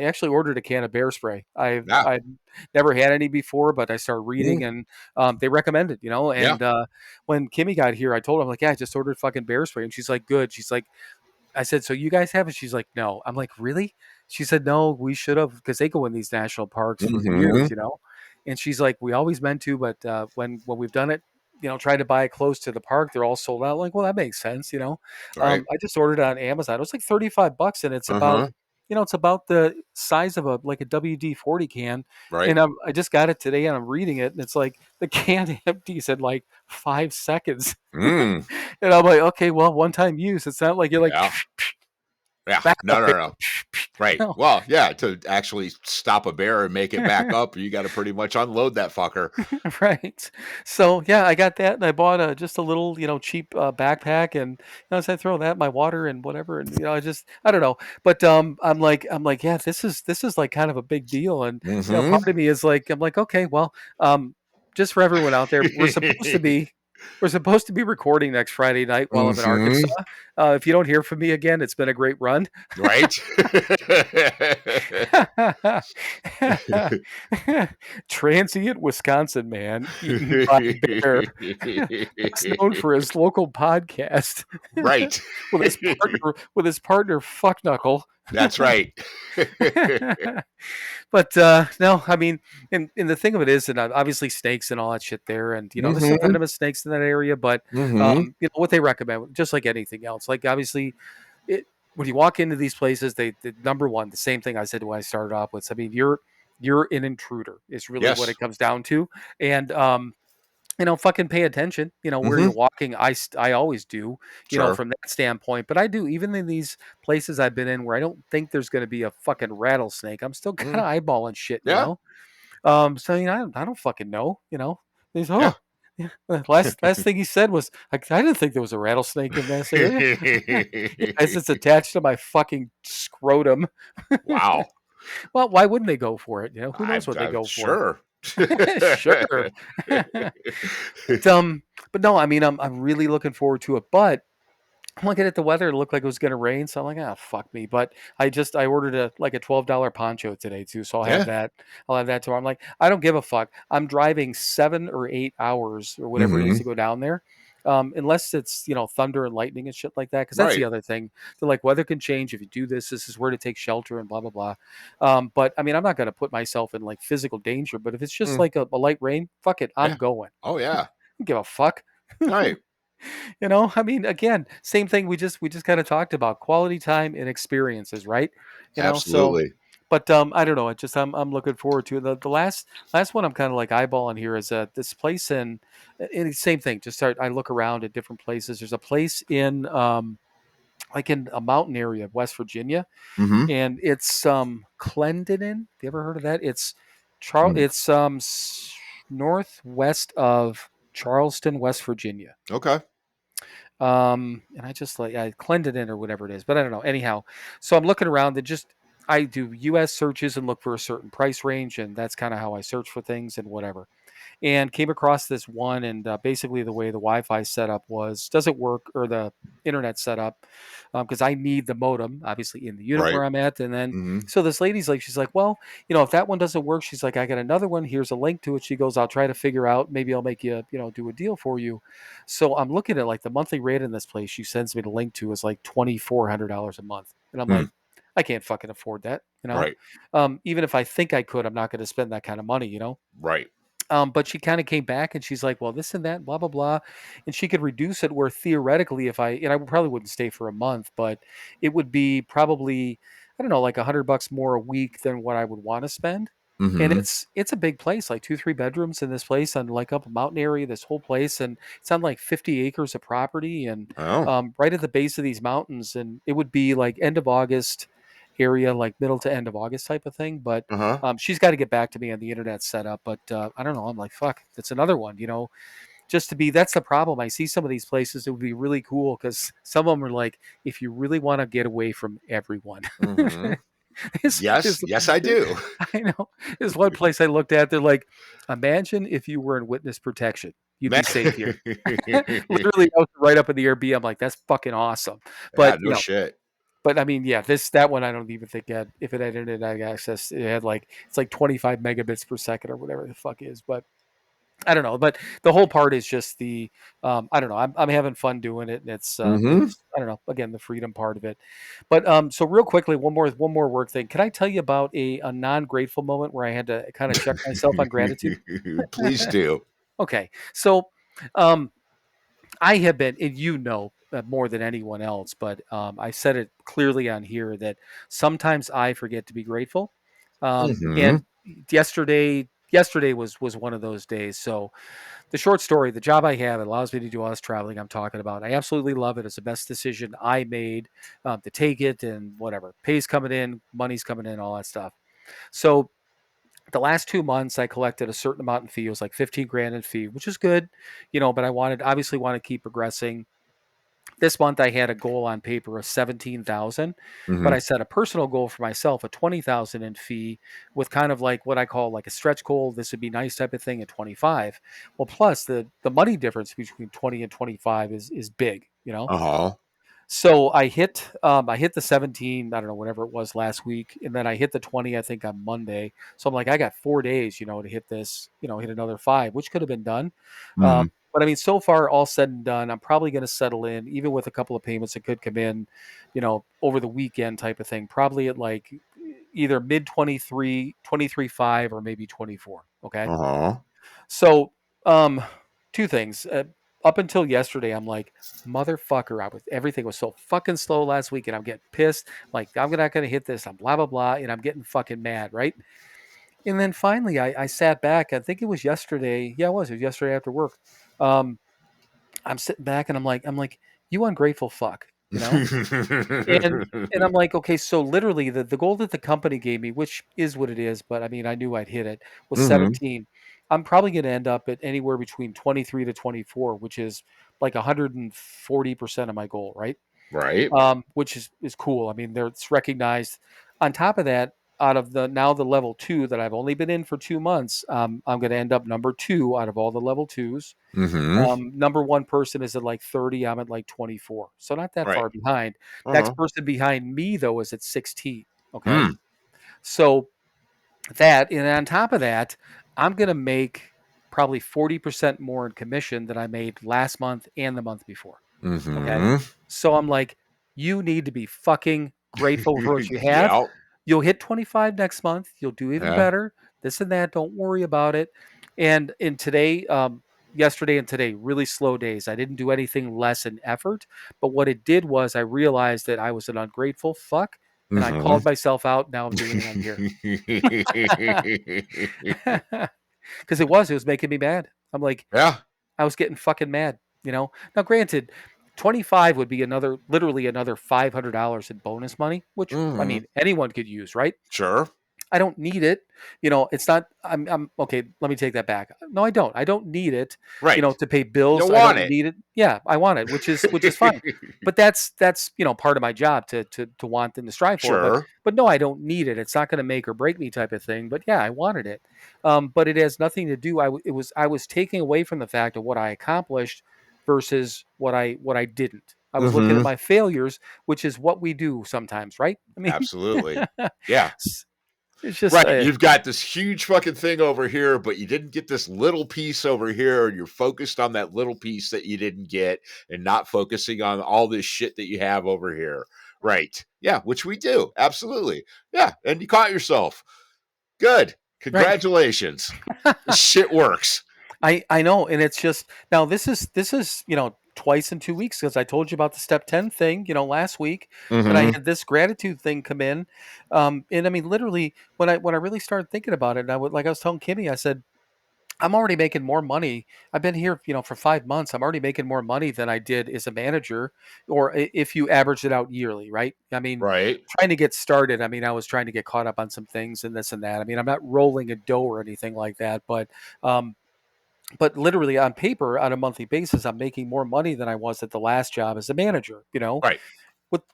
actually ordered a can of bear spray. Yeah. I've never had any before, but I started Mm. reading and they recommend it. Yeah. And when Kimmy got here, I told her, I'm like, yeah, I just ordered fucking bear spray, and she's like, good. She's like, I said, so you guys have it? She's like, no. I'm like, really? She said, no, we should have, because they go in these national parks for Mm-hmm. years, and she's like, we always meant to, but when we've done it, tried to buy it close to the park, they're all sold out. Like, well, that makes sense. Right. I just ordered it on Amazon. It was like $35, and Uh-huh. it's about the size of a WD-40 can. Right. And I just got it today, and I'm reading it, and it's like the can empties in like 5 seconds. Mm. And I'm like, okay, well, one time use. It's not like you're like Yeah. Yeah. back No, up no, there. no. Right. No. Well, yeah, to actually stop a bear and make it back up, you got to pretty much unload that fucker. Right. So yeah, I got that, and I bought just a little, cheap backpack, and so I throw that in my water and whatever, and I don't know, but I'm like, yeah, this is like kind of a big deal, and Mm-hmm. part of me is like, I'm like, okay, well, just for everyone out there, we're supposed to be recording next Friday night while I'm in Mm-hmm. Arkansas. If you don't hear from me again, it's been a great run. Right. Transient Wisconsin man eaten by bear, best known for his local podcast Right. with his partner Fuckknuckle. That's right. But no, I mean, and the thing of it is, and obviously snakes and all that shit there, and there's some Mm-hmm. venomous snakes in that area, but Mm-hmm. what they recommend, just like anything else, like obviously, when you walk into these places, number one, the same thing I said when I started off with. I mean, you're an intruder. Is really what Yes. it comes down to, and fucking pay attention, where you're Mm-hmm. walking. I always do, Sure. from that standpoint. But I do, even in these places I've been in where I don't think there's going to be a fucking rattlesnake, I'm still kind Mm. of eyeballing shit. Yeah. So I don't fucking know. He's Yeah. yeah. Last thing he said was, I didn't think there was a rattlesnake in this area. As it's attached to my fucking scrotum. Wow. Well, why wouldn't they go for it? Who knows what they I'm go for? sure. Sure. but but no, I mean, I'm really looking forward to it. But I'm looking at the weather; it looked like it was going to rain, so I'm like, ah, fuck me. But I ordered a $12 poncho today too, so I'll have Yeah. that. I'll have that tomorrow. I'm like, I don't give a fuck. I'm driving 7 or 8 hours or whatever it is Mm-hmm. to go down there. Unless it's thunder and lightning and shit like that, because that's the Right. other thing. They're like, weather can change if you do this. This is where to take shelter and blah blah blah. But I mean, I'm not going to put myself in like physical danger. But if it's just Mm. like a light rain, fuck it, I'm Yeah. going. Oh yeah. Don't give a fuck. Right. I mean, again, same thing we just kind of talked about, quality time and experiences, right? So, Absolutely. but I don't know, it just I'm looking forward to it. The last one I'm kind of like eyeballing here is this place and same thing. I look around at different places. There's a place in like in a mountain area of West Virginia, Mm-hmm. and it's Clendenin. Have you ever heard of that? Mm. It's northwest of Charleston, West Virginia. Okay. And I just like I Clendenin or whatever it is, but I don't know. Anyhow, so I'm looking around and just I do U.S. searches and look for a certain price range, and that's kind of how I search for things and whatever, and came across this one. And basically, the way the Wi-Fi setup doesn't work, or the internet setup, because I need the modem, obviously, in the unit Right. where I'm at. And then, Mm-hmm. so this lady's like, she's like, well, if that one doesn't work, she's like, I got another one. Here's a link to it. She goes, I'll try to figure out. Maybe I'll make you, do a deal for you. So I'm looking at like the monthly rate in this place. She sends me the link to is like $2,400 a month, and I'm Mm. like, I can't fucking afford that. Right. Even if I think I could, I'm not going to spend that kind of money. Right. But she kind of came back and she's like, well, this and that, blah, blah, blah. And she could reduce it where theoretically, and I probably wouldn't stay for a month, but it would be probably, I don't know, like $100 more a week than what I would want to spend. And Mm-hmm. it's a big place, like 2-3 bedrooms in this place on like up a mountain area, this whole place. And it's on like 50 acres of property and Oh. right at the base of these mountains. And it would be like end of August area, like middle to end of August type of thing. But Uh-huh. she's got to get back to me on the internet setup. But I don't know. I'm like, fuck, that's another one, just to be, that's the problem. I see some of these places, it would be really cool because some of them are like, if you really want to get away from everyone. Mm-hmm. is, Yes. is, Yes, I do. I know. There's one place I looked at, they're like, imagine if you were in witness protection. You'd Man. be safe here. Literally, I was right up in the Airbnb. I'm like, that's fucking awesome. Yeah, But, no shit. but I mean, yeah, that one I don't even think if it had internet access, it's like 25 megabits per second or whatever the fuck is. But I don't know, but the whole part is just the I don't know. I'm having fun doing it, and Mm-hmm. it's I don't know. Again, the freedom part of it. But so real quickly, one more work thing. Can I tell you about a non grateful moment where I had to kind of check myself on gratitude? Please do. Okay, so um, I have been, and you know more than anyone else, but I said it clearly on here that sometimes I forget to be grateful. Mm-hmm. And yesterday was one of those days. So the short story, the job I have, it allows me to do all this traveling I'm talking about. I absolutely love it. It's the best decision I made to take it, and whatever. Pay's coming in, money's coming in, all that stuff. So the last 2 months I collected a certain amount in fee. It was like 15 grand in fee, which is good, but I obviously want to keep progressing. This month I had a goal on paper of 17,000, but Mm-hmm. I set a personal goal for myself of 20,000 in fee with kind of like what I call like a stretch goal. This would be nice type of thing at 25. Well, plus the money difference between 20 and 25 is big, Uh-huh. So I hit the 17, I don't know, whatever it was last week, and then I hit the 20, I think, on Monday. So I'm like, I got 4 days, to hit this, hit another five, which could have been done. Mm-hmm. But I mean, so far, all said and done, I'm probably going to settle in, even with a couple of payments that could come in, over the weekend type of thing, probably at like either mid 23.5, or maybe 24. Okay. Uh-huh. So, two things. Up until yesterday, I'm like, motherfucker, everything was so fucking slow last week, and I'm getting pissed. Like, I'm not going to hit this. I'm blah, blah, blah. And I'm getting fucking mad, right? And then finally, I sat back. I think it was yesterday. Yeah, it was. It was yesterday after work. Um, I'm sitting back and I'm like, you ungrateful fuck, and I'm like, okay, so literally the goal that the company gave me, which is what it is, but I mean, I knew I'd hit it, was Mm-hmm. 17. I'm probably going to end up at anywhere between 23 to 24, which is like 140% of my goal, right? Right. Which is cool. I mean, it's recognized. On top of that, out of the level two that I've only been in for 2 months, I'm going to end up number two out of all the level twos. Mm-hmm. Number one person is at like 30. I'm at like 24. So not that Right. far behind. Next Uh-huh. person behind me, though, is at 16. Okay. Mm. So and on top of that, I'm going to make probably 40% more in commission than I made last month and the month before. Okay. Mm-hmm. So I'm like, you need to be fucking grateful for what you have. Yeah. You'll hit 25 next month. You'll do even Yeah. better. This and that. Don't worry about it. And in today, yesterday and today, really slow days. I didn't do anything less in effort. But what it did was I realized that I was an ungrateful fuck, and I Mm-hmm. called myself out. Now I'm doing it on here. Because it was making me mad. I'm like, Yeah. I was getting fucking mad. Now, granted, 25 would be literally another $500 in bonus money, which I Mm-hmm. mean anyone could use, right? Sure. I don't need it. It's not. I'm okay. Let me take that back. No, I don't. I don't need it. Right. To pay You bills. don't I want don't it. need it. Yeah, I want it, which is fine. But that's part of my job to want and to strive for. But Sure. but no, I don't need it. It's not going to make or break me type of thing. But yeah, I wanted it. But it has nothing to do. I was taking away from the fact of what I accomplished versus what I didn't. I was looking at Mm-hmm. my failures, which is what we do sometimes, right? I mean, Absolutely. Yeah. it's just Right. You've got this huge fucking thing over here, but you didn't get this little piece over here, and you're focused on that little piece that you didn't get and not focusing on all this shit that you have over here. Right. Yeah, which we do. Absolutely. Yeah. And you caught yourself. Good. right. Congratulations. This shit works. I know, and it's just now this is twice in 2 weeks, because I told you about the step 10 thing last week, and I Mm-hmm. had this gratitude thing come in, and I mean literally when I really started thinking about it, and I was telling Kimmy, I said I'm already making more money. I've been here for 5 months. I'm already making more money than I did as a manager, or if you average it out yearly, right? I mean, Right. trying to get started. I mean, I was trying to get caught up on some things and this and that. I mean, I'm not rolling a dough or anything like that, um, but literally on paper, on a monthly basis, I'm making more money than I was at the last job as a manager, Right.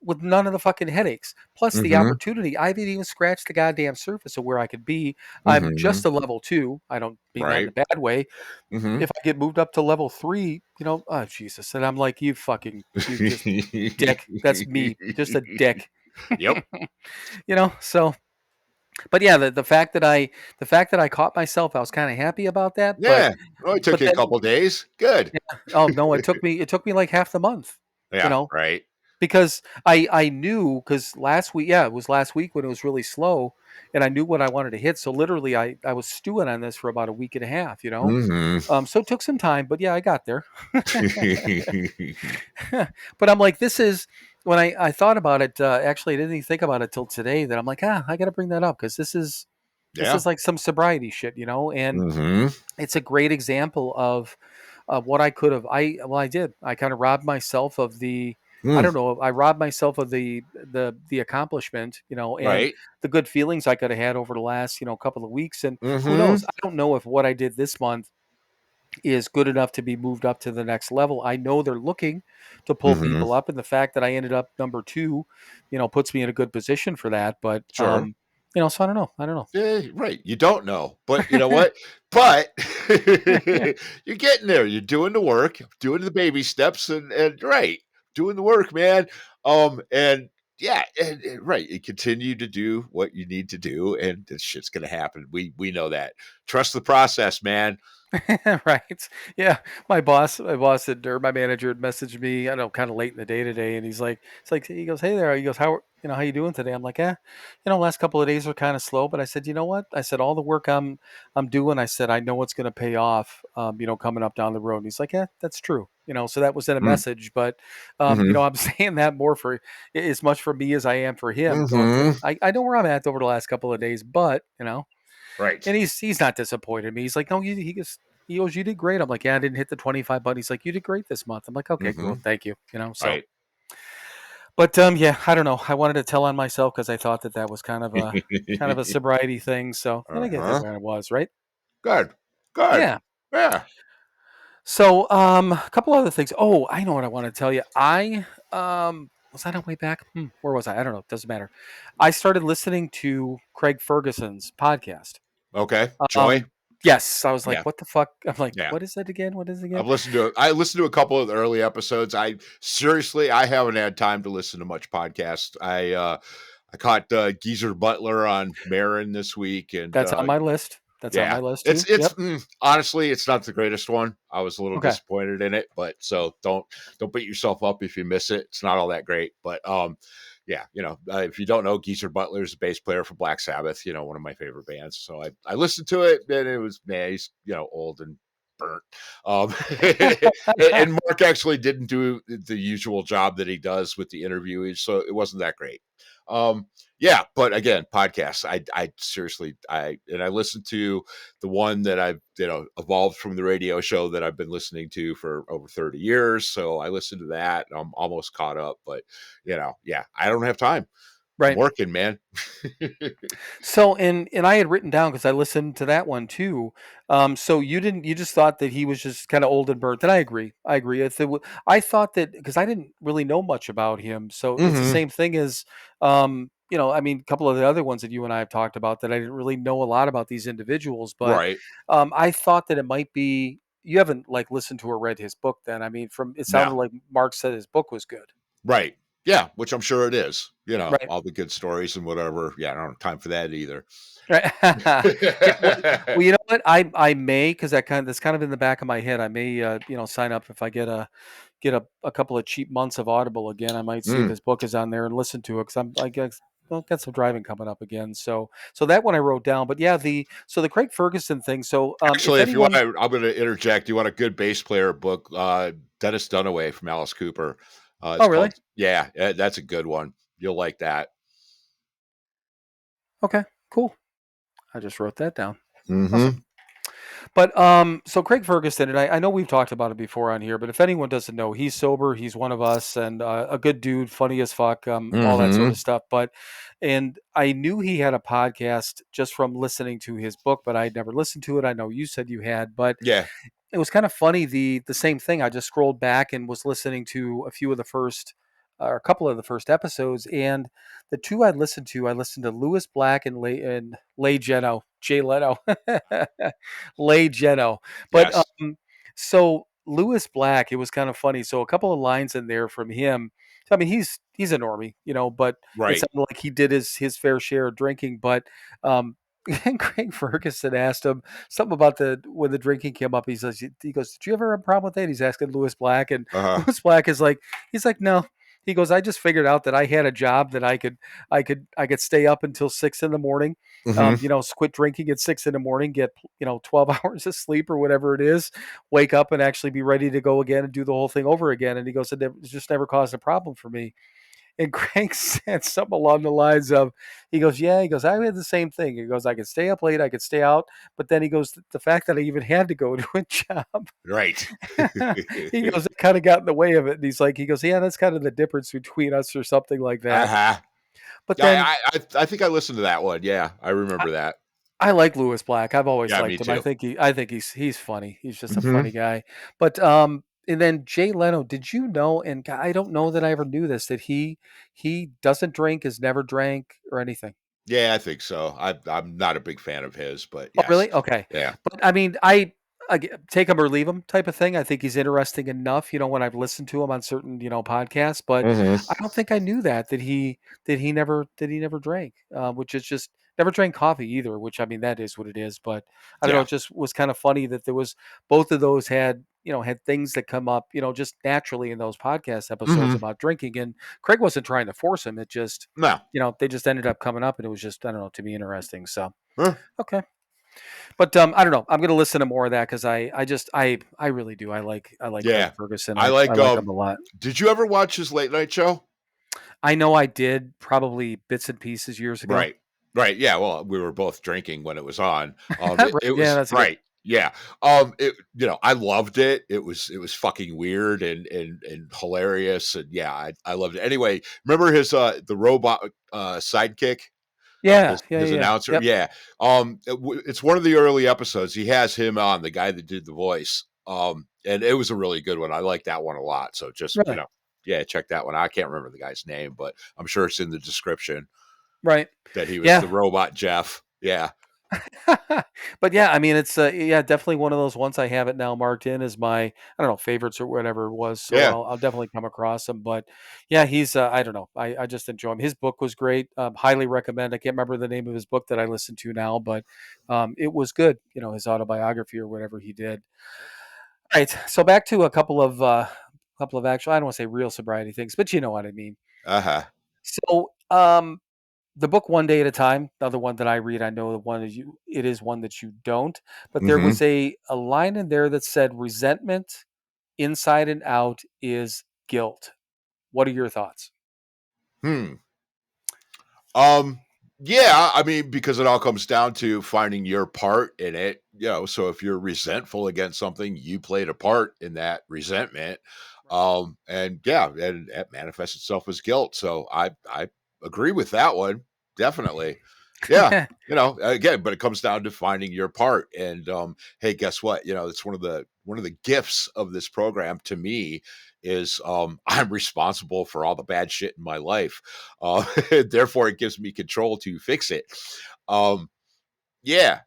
with none of the fucking headaches. Plus the Mm-hmm. opportunity. I haven't even scratched the goddamn surface of where I could be. I'm Mm-hmm. just a level two. I don't mean that in Right. a bad way. Mm-hmm. If I get moved up to level three, oh Jesus. And I'm like, you just dick. That's me. Just a dick. Yep. So But yeah, the fact that I caught myself, I was kind of happy about that. Yeah. Oh, it took But you a then, couple days. Good. yeah, oh no, it took me like half the month, you Yeah. know, Right. because I knew, because last week, yeah, it was last week when it was really slow, and I knew what I wanted to hit. So literally, I was stewing on this for about a week and a half, Hmm. So it took some time, but yeah, I got there. But I'm like, this is when I thought about it. Actually, I didn't even think about it till today. That I'm like, I got to bring that up because this Yeah. is like some sobriety shit, and Hmm. it's a great example of what I could have. I did. I kind of robbed myself of the. I Mm. don't know. I robbed myself of the accomplishment, and Right. the good feelings I could have had over the last, couple of weeks. And who Hmm. knows? I don't know if what I did this month is good enough to be moved up to the next level. I know they're looking to pull Hmm. people up, and the fact that I ended up number two, puts me in a good position for that. But Sure. so I don't know. I don't Yeah, right. You don't know, but you know what? But know. you're getting there. You're doing the work, doing the baby steps, and right, doing the work, man. And yeah, and right. You continue to do what you need to do, and this shit's gonna happen. We know that. Trust the process, man. Right. Yeah. My manager had messaged me, I don't know, kind of late in the day today. And he goes, "Hey there." He goes, how you doing today? I'm like, last couple of days were kind of slow, but I said, you know what? I said, all the work I'm doing, I said, I know it's going to pay off, coming up down the road. And he's like, yeah, that's true. So that was in a Mm, message, but, hmm. I'm saying that more for as much for me as I am for him going, Hmm. I know where I'm at over the last couple of days, but, Right. and he's not disappointed in me. He's like, no, he goes, you did great. I'm like, yeah, I didn't hit the 25, but he's like, you did great this month. I'm like, okay, Hmm. cool, thank you. So, Right. but yeah, I don't know. I wanted to tell on myself because I thought that was kind of a sobriety thing. So, and I get that Uh-huh. when it was right. Good. Good. Yeah. Yeah. So, a couple other things. Oh, I know what I want to tell you. I was that on way back? Where was I? I don't know. Doesn't matter. I started listening to Craig Ferguson's podcast. Okay. Joy. Um, yes, I was like, Yeah. what the fuck? I'm like, Yeah. what is it again? What is it again? I listened to a couple of the early episodes. I seriously, I haven't had time to listen to much podcast. I caught Geezer Butler on Marin this week, and That's on my list. That's on yeah, my list it's too. it's Yep. mm, honestly, it's not the greatest one. I was a little Okay. disappointed in it, but so don't beat yourself up if you miss it. It's not all that great, but yeah, if you don't know, Geezer Butler is a bass player for Black Sabbath. One of my favorite bands. So I listened to it, and it was, man, he's old and burnt. Um, and Mark actually didn't do the usual job that he does with the interview, so it wasn't that great. Um, yeah, but again, podcasts. I seriously, I listened to the one that I've evolved from the radio show that I've been listening to for over 30 years. So I listened to that. I'm almost caught up, but yeah, I don't have time. I'm Right. working, man. So, and I had written down because I listened to that one too. So you just thought that he was just kind of old and burnt. And I agree. I agree. I thought that because I didn't really know much about him. So it's the Hmm. same thing as, I mean, a couple of the other ones that you and I have talked about that I didn't really know a lot about these individuals, but Right. I thought that it might be. You haven't like listened to or read his book, then? I mean, from it sounded No. like Mark said his book was good. Right. Yeah, which I'm sure it is. Right. All the good stories and whatever. Yeah, I don't have time for that either. Right. Yeah, well, you know what? I may, because that's kind of in the back of my head. I may, sign up if I get a couple of cheap months of Audible again. I might see if Mm. his book is on there and listen to it because I guess well, got some driving coming up again. So that one I wrote down. But yeah, the Craig Ferguson thing. So if Actually, if you want, anyone, I'm going to interject. You want a good bass player book? Dennis Dunaway from Alice Cooper. oh It's really? called. Yeah, that's a good one. You'll like that. Okay, cool. I just wrote that down. Awesome. Hmm. But so Craig Ferguson, and I know we've talked about it before on here, but if anyone doesn't know, he's sober, he's one of us, and a good dude, funny as fuck, all that sort Hmm. of stuff. And I knew he had a podcast just from listening to his book, but I'd never listened to it. I know you said you had, but Yeah. it was kind of funny. The same thing. I just scrolled back and was listening to a few of the first, or a couple of the first episodes, and the two I listened to Lewis Black and Lay Jay Leno, Lay Jeno. But Yes. so Lewis Black, it was kind of funny. So a couple of lines in there from him. I mean, he's a normie, but it Right. sounded like he did his fair share of drinking. But um, Craig Ferguson asked him something about when the drinking came up. He goes, "Did you ever have a problem with that?" He's asking Lewis Black, and Uh-huh. Lewis Black he's like, "No." He goes, "I just figured out that I had a job that I could stay up until 6 in the morning. Mm-hmm. Quit drinking at 6 in the morning, get 12 hours of sleep or whatever it is, wake up and actually be ready to go again and do the whole thing over again." And he goes, "It just never caused a problem for me." And Craig said something along the lines of, he goes, "Yeah," he goes, "I had the same thing." He goes, "I could stay up late, I could stay out, but then," he goes, "the fact that I even had to go to a job," Right. he goes, "it kind of got in the way of it." And he goes, "Yeah, that's kind of the difference between us," or something like that. Uh-huh. But Yeah, then I think I listened to that one. Yeah, I I, remember that. I like Lewis Black. I've always Yeah, me liked him. I too. think he's funny. He's just a Mm-hmm. funny guy. But and then Jay Leno, did you know? And I don't know that I ever knew this, that he doesn't drink, has never drank or anything. Yeah, I think so. I'm not a big fan of his, but Oh, yes. really? Okay. Yeah. But I mean, take him or leave him type of thing. I think he's interesting enough, when I've listened to him on certain, podcasts. But I Mm-hmm. don't think I knew that he never drank, which is just never drank coffee either. Which, I mean, that is what it is. But I don't know. Yeah. It just was kind of funny that there was both of those had things that come up, just naturally in those podcast episodes Mm-hmm. about drinking. And Craig wasn't trying to force him. It just, No. they just ended up coming up, and it was just, I don't know, to be interesting. So Huh. okay. But I don't know. I'm going to listen to more of that because I really do. I like Craig Yeah. Ferguson. I I like like him a lot. did you ever watch his late night show? I know I did probably bits and pieces years ago. Right. Right. Yeah. Well, we were both drinking when it was on. Right. It Yeah, was that's a good. right. Yeah. I loved it. It was fucking weird and hilarious. And yeah, I loved it. Anyway, remember his the robot sidekick? Yeah, His yeah, his yeah. announcer, Yep. yeah. It's one of the early episodes. He has him on, the guy that did the voice. And it was a really good one. I like that one a lot. So just Really. yeah, check that one. I can't remember the guy's name, but I'm sure it's in the description Right. that he was Yeah. the robot Jeff. Yeah, But yeah, I mean, it's yeah, definitely one of those ones. I have it now marked in as my, I don't know, favorites or whatever it was. So yeah. I'll definitely come across him. But yeah, he's I don't know. I just enjoy him. His book was great. Highly recommend. I can't remember the name of his book that I listened to now, but it was good. His autobiography or whatever he did. All right. So back to a couple of actual, I don't want to say real sobriety things, but you know what I mean. Uh huh. So the book One Day at a Time, the other one that I read, I know the one is it is one that you don't, but there Mm-hmm. was a line in there that said resentment inside and out is guilt. What are your thoughts? Hmm. Um, yeah, I mean, because it all comes down to finding your part in it. So if you're resentful against something, you played a part in that resentment. And yeah, and it manifests itself as guilt. So I agree with that one. Definitely. Yeah. Right. Again, but it comes down to finding your part. And hey, guess what? It's one of the gifts of this program to me is I'm responsible for all the bad shit in my life. Uh, Therefore, it gives me control to fix it. Um, yeah,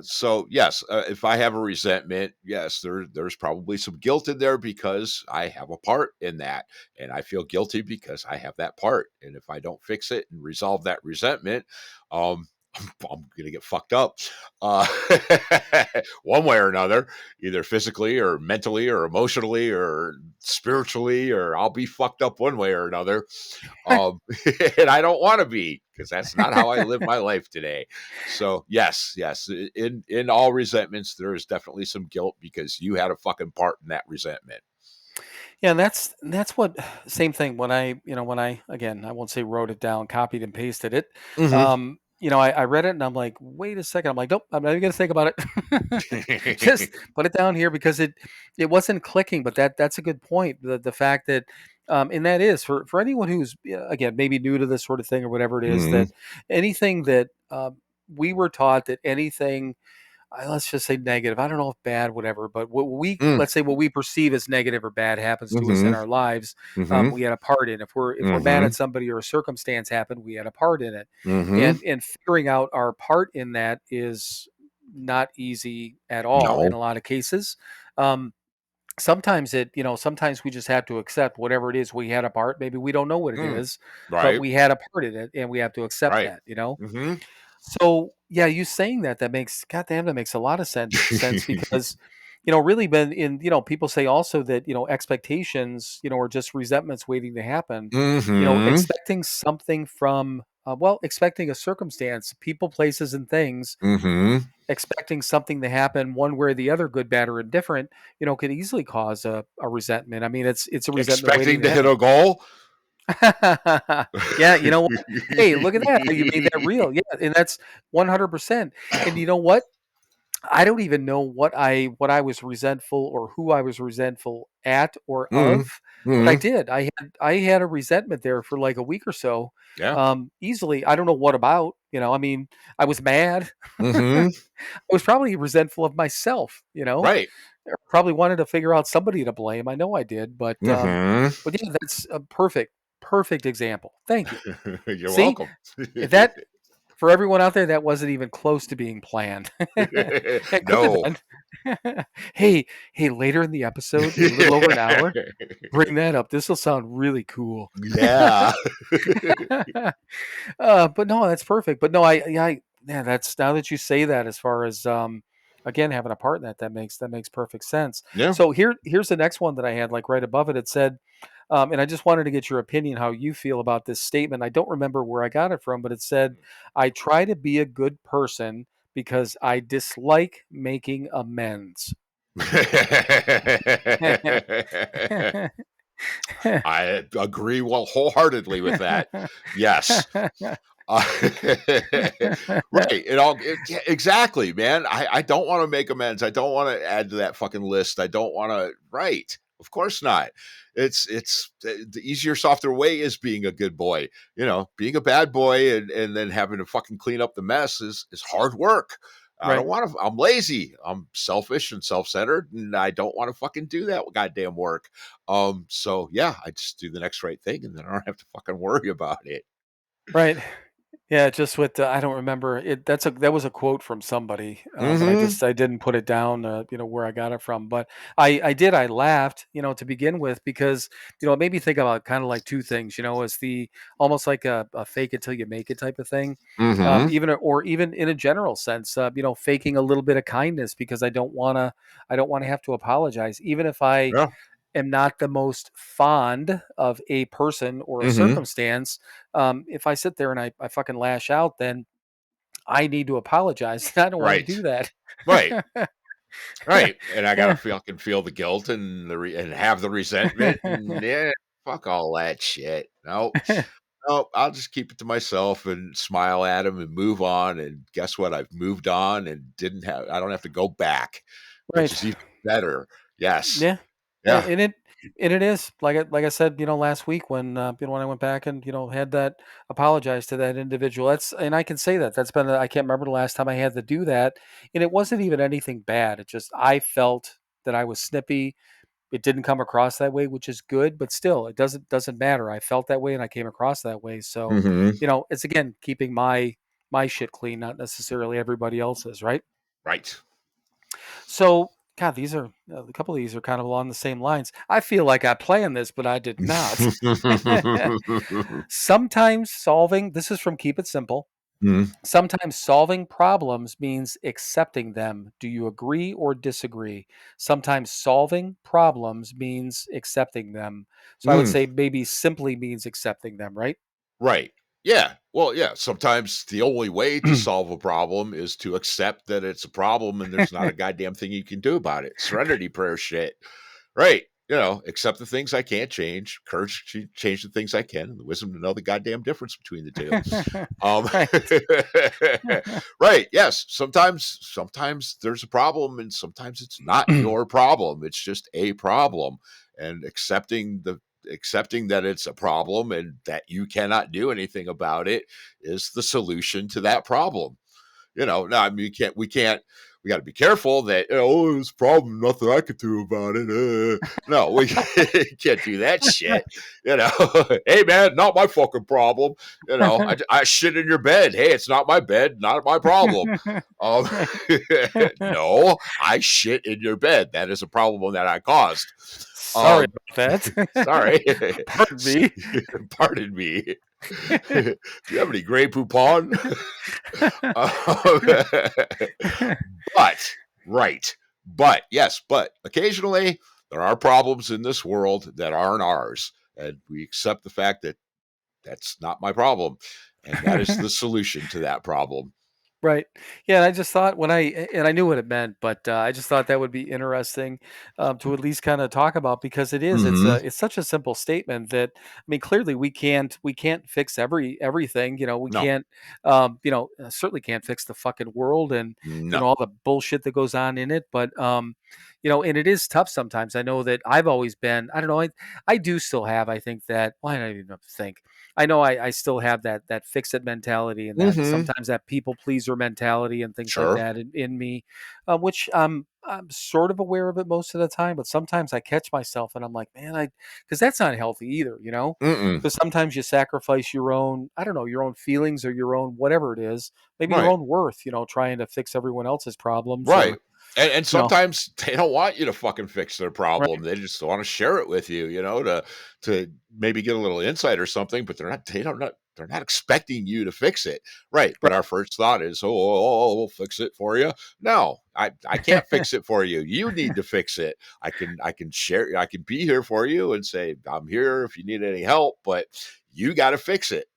so yes, if I have a resentment, yes, there's probably some guilt in there because I have a part in that, and I feel guilty because I have that part. And if I don't fix it and resolve that resentment, um, I'm gonna get fucked up, uh, one way or another, either physically or mentally or emotionally or spiritually, or I'll be fucked up one way or another. Um, and I don't want to be, because that's not how I live my life today. So yes, in all resentments, there is definitely some guilt because you had a fucking part in that resentment. Yeah, and that's what same thing when I again, I won't say wrote it down, copied and pasted it. Mm-hmm. I read it and I'm like, wait a second. I'm like, nope, I'm not even gonna think about it. Just put it down here because it wasn't clicking. But that's a good point. The fact that and that is for anyone who's again maybe new to this sort of thing or whatever it is, Mm-hmm. that anything that we were taught that anything, let's just say negative. I don't know if bad, whatever, but let's say what we perceive as negative or bad happens to us in Mm-hmm. our lives, Mm-hmm. we had a part in. If we're mad Mm-hmm. at somebody or a circumstance happened, we had a part in it, Mm-hmm. and figuring out our part in that is not easy at all in No. a lot of cases. Um, sometimes sometimes we just have to accept whatever it is we had a part. Maybe we don't know what it Mm. is, but Right. we had a part in it, and we have to accept Right. that. Mm-hmm. So yeah, you saying that makes goddamn that makes a lot of sense because really been in people say also that expectations are just resentments waiting to happen. Mm-hmm. Expecting something from expecting a circumstance, people, places, and things, Mm-hmm. expecting something to happen one way or the other, good, bad, or indifferent, could easily cause a resentment. I mean, it's a resentment waiting Expecting to to hit happen. a goal. Yeah, you know what? Hey, look at that! How you made that real. Yeah, and that's 100%. And you know what? I don't even know what I was resentful or who I was resentful at or Mm-hmm. of, but I Mm-hmm. did. I had a resentment there for like a week or so, Yeah. easily. I don't know what about. I mean, I was mad. I Mm-hmm. was probably resentful of myself. Right. Probably wanted to figure out somebody to blame. I know I did, but Mm-hmm. yeah, that's a perfect example. Thank you. You're See, welcome. that for everyone out there, that wasn't even close to being planned. It could have No. been. Hey, hey, later in the episode, in a little over an hour, bring that up. This will sound really cool. Yeah. But no, that's perfect. But no, yeah, that's now that you say that, as far as again having a part in that makes perfect sense. Yeah. So here's the next one that I had, like right above it. It said, and I just wanted to get your opinion, how you feel about this statement. I don't remember where I got it from, but it said, "I try to be a good person because I dislike making amends." I agree wholeheartedly with that. Yes. Uh, right. Yeah, exactly, man. I don't want to make amends. I don't want to add to that fucking list. I don't want to. Right. Of course not. It's the easier, softer way is being a good boy. Being a bad boy and then having to fucking clean up the mess is hard work. I don't Right. want to. I'm lazy. I'm selfish and self centered, and I don't want to fucking do that goddamn work. So yeah, I just do the next right thing, and then I don't have to fucking worry about it. Right. Yeah, just with I don't remember it. That was a quote from somebody, but Mm-hmm. I didn't put it down, where I got it from. But I laughed, to begin with, because it made me think about kind of like two things. As the almost like a fake it till you make it type of thing, Mm-hmm. even in a general sense, faking a little bit of kindness because I don't wanna have to apologize, even if I Yeah. am not the most fond of a person or a Mm-hmm. circumstance. If I sit there and I fucking lash out, then I need to apologize. I don't want to Right. do that. Right. Right. And I gotta fucking feel the guilt and and have the resentment and yeah, fuck all that shit. No, no, I'll just keep it to myself and smile at him and move on. And guess what? I've moved on and I don't have to go back, which Right. is even better. Yes. Yeah. Yeah. Yeah. And it is like I said, last week when when I went back and had that apologize to that individual. And I can say that's been I can't remember the last time I had to do that, and it wasn't even anything bad. It just I felt that I was snippy. It didn't come across that way, which is good, but still, it doesn't matter. I felt that way and I came across that way. So, Mm-hmm. it's again keeping my shit clean, not necessarily everybody else's, right? Right. So, God, these are a couple of these are kind of along the same lines. I feel like I planned this, but I did not. Sometimes solving this is from Keep It Simple. Mm. Sometimes solving problems means accepting them. Do you agree or disagree? Sometimes solving problems means accepting them. So I would Mm. say maybe simply means accepting them, right? Right. Yeah. Well, yeah. Sometimes the only way to solve a problem is to accept that it's a problem and there's not a goddamn thing you can do about it. Serenity prayer shit. Right. Accept the things I can't change, courage to change the things I can, and the wisdom to know the goddamn difference between the two. Um, Right. right. Yes. Sometimes there's a problem and sometimes it's not your problem. It's just a problem. And accepting that it's a problem and that you cannot do anything about it is the solution to that problem. No, I mean, we got to be careful that, oh, it's a problem, nothing I could do about it. No, we can't do that shit. Hey man, not my fucking problem. I shit in your bed. Hey, it's not my bed, not my problem. Um, no, I shit in your bed. That is a problem that I caused. Sorry about that. Sorry. Pardon me. Pardon me. Do you have any Grey Poupon? But yes, but occasionally there are problems in this world that aren't ours, and we accept the fact that that's not my problem, and that is the solution to that problem. Right. Yeah, and I just thought and I knew what it meant, but I just thought that would be interesting to at least kind of talk about because Mm-hmm. it's such a simple statement that I mean clearly we can't fix everything, we No, can't certainly can't fix the fucking world and no. all the bullshit that goes on in it, but and it is tough sometimes. I know that I've always been I don't know, I do still have I think that why well, I don't even think I know I still have that fix it mentality and that Mm-hmm. sometimes that people pleaser mentality and things like Sure. that in me, which I'm sort of aware of it most of the time, but sometimes I catch myself and I'm like, man, because that's not healthy either, Mm-mm. because sometimes you sacrifice your own, I don't know, your own feelings or your own whatever it is, maybe your Right. own worth, trying to fix everyone else's problems Right. or, And you know, sometimes they don't want you to fucking fix their problem. right, They just want to share it with you, to maybe get a little insight or something, but they're not expecting you to fix it. Right. But our first thought is, we'll fix it for you. No, I can't right. fix it for you. You need to fix it. I can share, I can be here for you and say, I'm here if you need any help, but you got to fix it.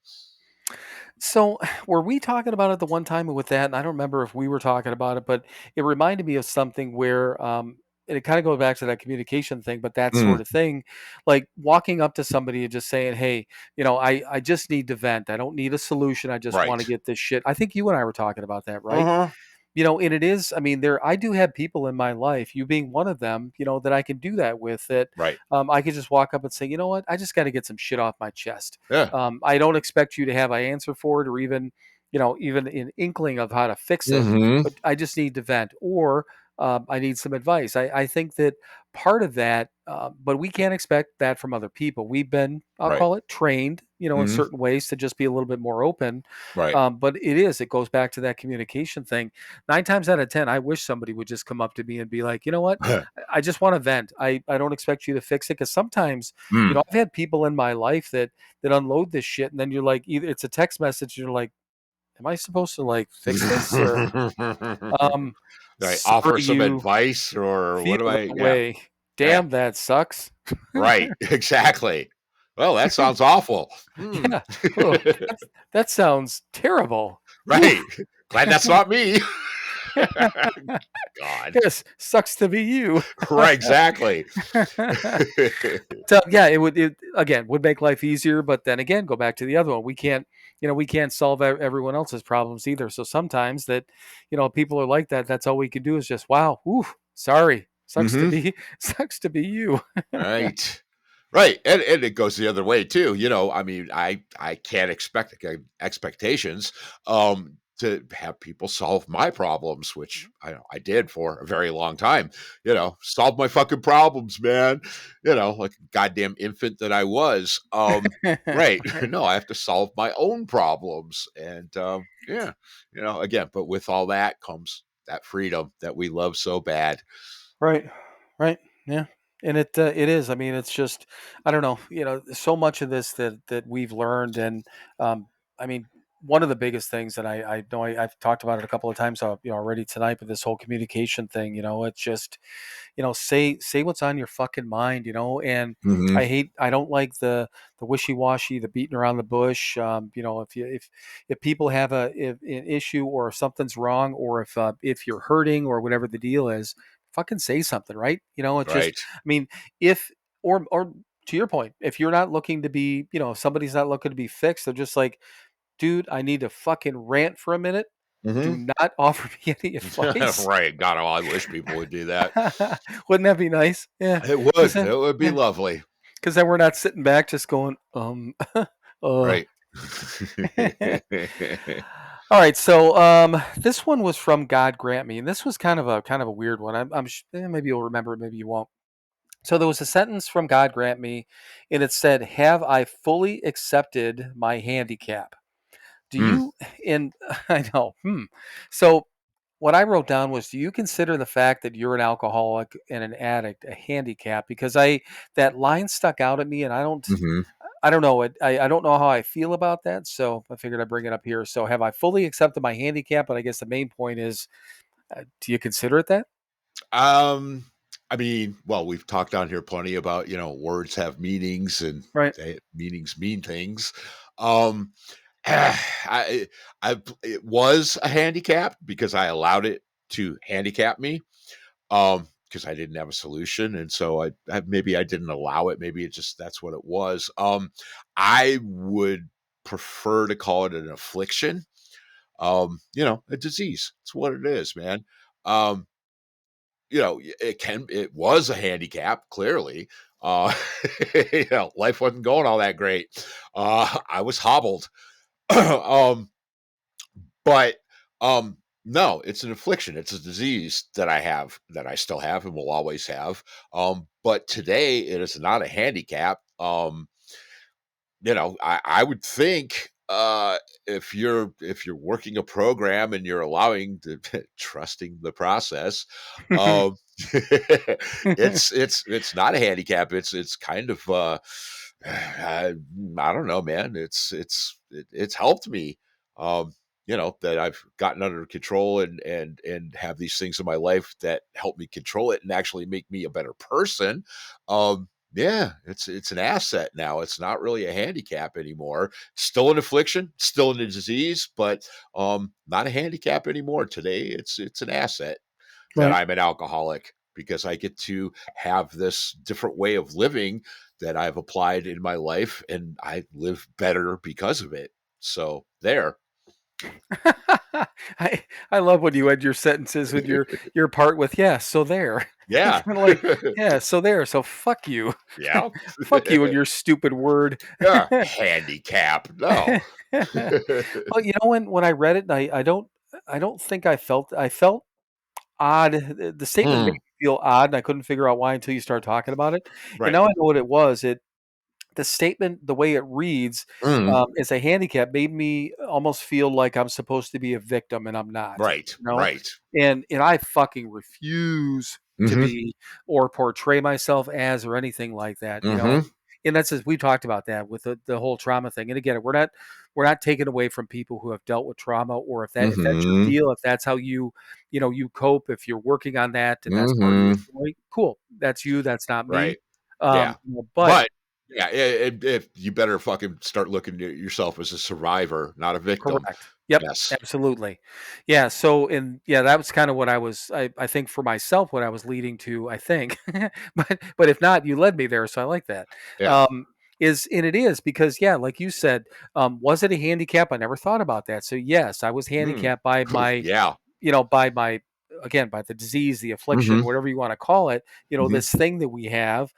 So, were we talking about it the one time with that? And I don't remember if we were talking about it, but it reminded me of something where, and it kind of goes back to that communication thing, but that Mm, sort of thing, like walking up to somebody and just saying, "Hey, I just need to vent. I don't need a solution. I just want to right. get this shit." I think you and I were talking about that, right? Uh-huh. And it is, I mean, I do have people in my life, you being one of them, that I can do that with, that Right. I could just walk up and say, you know what, I just got to get some shit off my chest. Yeah. I don't expect you to have an answer for it or even, even an inkling of how to fix it, Mm-hmm. but I just need to vent or I need some advice. I think that part of that, but we can't expect that from other people. We've been, I'll Right. call it trained, in Mm-hmm. certain ways to just be a little bit more open. Right. But it goes back to that communication thing. 9 times out of 10, I wish somebody would just come up to me and be like, you know what? I just want to vent. I don't expect you to fix it. Cause sometimes, Mm. I've had people in my life that unload this shit. And then you're like, either it's a text message. And you're like, am I supposed to like fix this or, um, Right. sorry, Offer some you advice or feel what do that I? Yeah. way. Yeah. Damn, that sucks. Right. Exactly. Well, that sounds awful. Hmm. Yeah. Oh, that sounds terrible. Woof. Right. Glad that's not me. God. Yes, sucks to be you. Right. Exactly. So yeah, it again would make life easier, but then again, go back to the other one. We can't solve everyone else's problems either. So sometimes that, people are like that. That's all we can do is just, wow, oof, sorry, sucks to Mm-hmm. be, sucks to be you. Right. Right. And it goes the other way too. I mean, I can't expect expectations to have people solve my problems, which I did for a very long time. Solve my fucking problems, man. Like a goddamn infant that I was. Right. No, I have to solve my own problems. And yeah, again, but with all that comes that freedom that we love so bad. Right. Right. Yeah. And it is. I mean, it's just I don't know. So much of this that we've learned, and I mean, one of the biggest things that I know I've talked about it a couple of times, already tonight, but this whole communication thing. It's just say what's on your fucking mind, and Hmm. I don't like the wishy-washy, the beating around the bush. If people have an issue or if something's wrong or if you're hurting or whatever the deal is, fucking say something, right? It's just, Right. I mean, if or to your point, if you're not looking to be, if somebody's not looking to be fixed, they're just like, dude, I need to fucking rant for a minute. Do Hmm. not offer me any advice. Right. God, oh, I wish people would do that. Wouldn't that be nice? Yeah, It because would. It would be yeah, lovely. then we're not sitting back just going, uh. Right. All right, so this one was from God Grant Me, and this was kind of a weird one. Maybe you'll remember it, maybe you won't. So there was a sentence from God Grant Me, and it said, "Have I fully accepted my handicap?" Do Mm, you? And I know. So what I wrote down was, do you consider the fact that you're an alcoholic and an addict a handicap? Because I that line stuck out at me, and hmm I don't know. I don't know how I feel about that, so I figured I'd bring it up here. So, have I fully accepted my handicap? But I guess the main point is, do you consider it that? Um, I mean, well, we've talked on here plenty about, words have meanings and Right. meanings mean things. Um, I, it was a handicap because I allowed it to handicap me. Because I didn't have a solution, and so maybe I didn't allow it. Maybe it just that's what it was. I would prefer to call it an affliction. A disease. It's what it is, man. Um, it was a handicap, clearly. Uh, life wasn't going all that great. I was hobbled. um, but no, it's an affliction. It's a disease that I have, that I still have and will always have. But today it is not a handicap. I would think if you're working a program and you're allowing the trusting the process, um it's not a handicap. It's kind of I don't know, man. It's helped me. That I've gotten under control and have these things in my life that help me control it and actually make me a better person. Yeah, it's an asset now. It's not really a handicap anymore. Still an affliction, still a disease, but not a handicap anymore. Today, it's an asset that Right. I'm an alcoholic because I get to have this different way of living that I've applied in my life, and I live better because of it. So there, I love when you end your sentences with your part with "yeah." So there, it's yeah, kind of like yeah. So there. So fuck you, yeah, fuck you and your stupid word. yeah. Handicap, no. Well, when I read it, I don't think I felt odd. The statement made Mm, me feel odd, and I couldn't figure out why until you started talking about it. And right. now I know what it was. The statement, the way it reads, Mm, as a handicap, made me almost feel like I'm supposed to be a victim, and I'm not. right, right. And I fucking refuse to Mhm, be or portray myself as or anything like that. mhm, And that's as we talked about that with the whole trauma thing. And again, we're not taking away from people who have dealt with trauma, or if that's your mhm, deal, if that's how you cope, if you're working on that and that's part of your mhm. story, cool. That's you, that's not Right. me. Yeah. But But yeah, if you better fucking start looking at yourself as a survivor, not a victim. correct. Yep, Yes. absolutely. Yeah, so and yeah, that was kind of what I think for myself what I was leading to, I think. But if not, you led me there, so I like that. Yeah. Um and it is because yeah, like you said, was it a handicap? I never thought about that. So yes, I was Mm. handicapped by my, Yeah. by my again, by the disease, the affliction, Mhm, whatever you want to call it, mhm. this thing that we have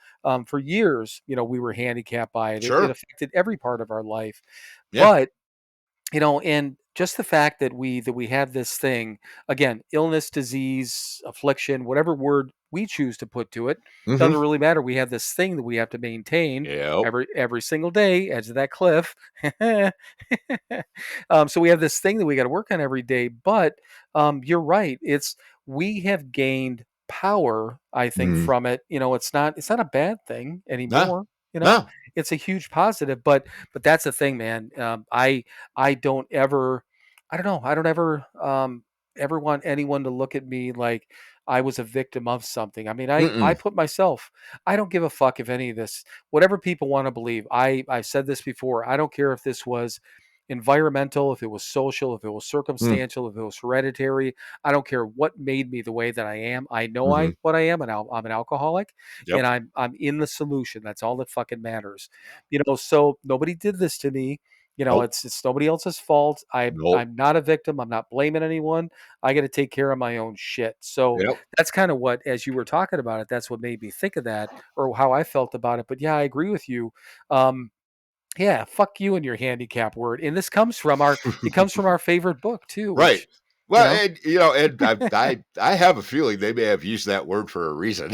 for years, we were handicapped by it. It Sure. affected every part of our life. Yeah. But and just the fact that we have this thing, again, illness, disease, affliction, whatever word we choose to put to it, Mhm. doesn't really matter. We have this thing that we have to maintain Yep. every single day, edge of that cliff. So we have this thing that we got to work on every day. But you're right. We have gained power, I think, Mm. from it. It's not a bad thing No. anymore. No. It's a huge positive. But that's the thing, man. I don't ever, I don't know, I don't ever want anyone to look at me like I was a victim of something. I mean, I Mm-mm. put myself. I don't give a fuck if any of this, whatever people want to believe. I've said this before. I don't care if this was environmental, if it was social, if it was Mm. circumstantial, if it was hereditary. I don't care what made me the way that I am. I know Mhm. what I am, and I'm an alcoholic, and Yep. I'm in the solution. That's all that fucking matters. Yeah. So nobody did this to me. Nope. It's nobody else's fault. Nope. I'm not a victim. I'm not blaming anyone. I got to take care of my own shit. So Yep. that's kind of what, as you were talking about it, that's what made me think of that or how I felt about it. But yeah, I agree with you. Um, Yeah, fuck you and your handicap word. And this comes from our favorite book too, Right. which you Well, know. and and I have a feeling they may have used that word for a reason.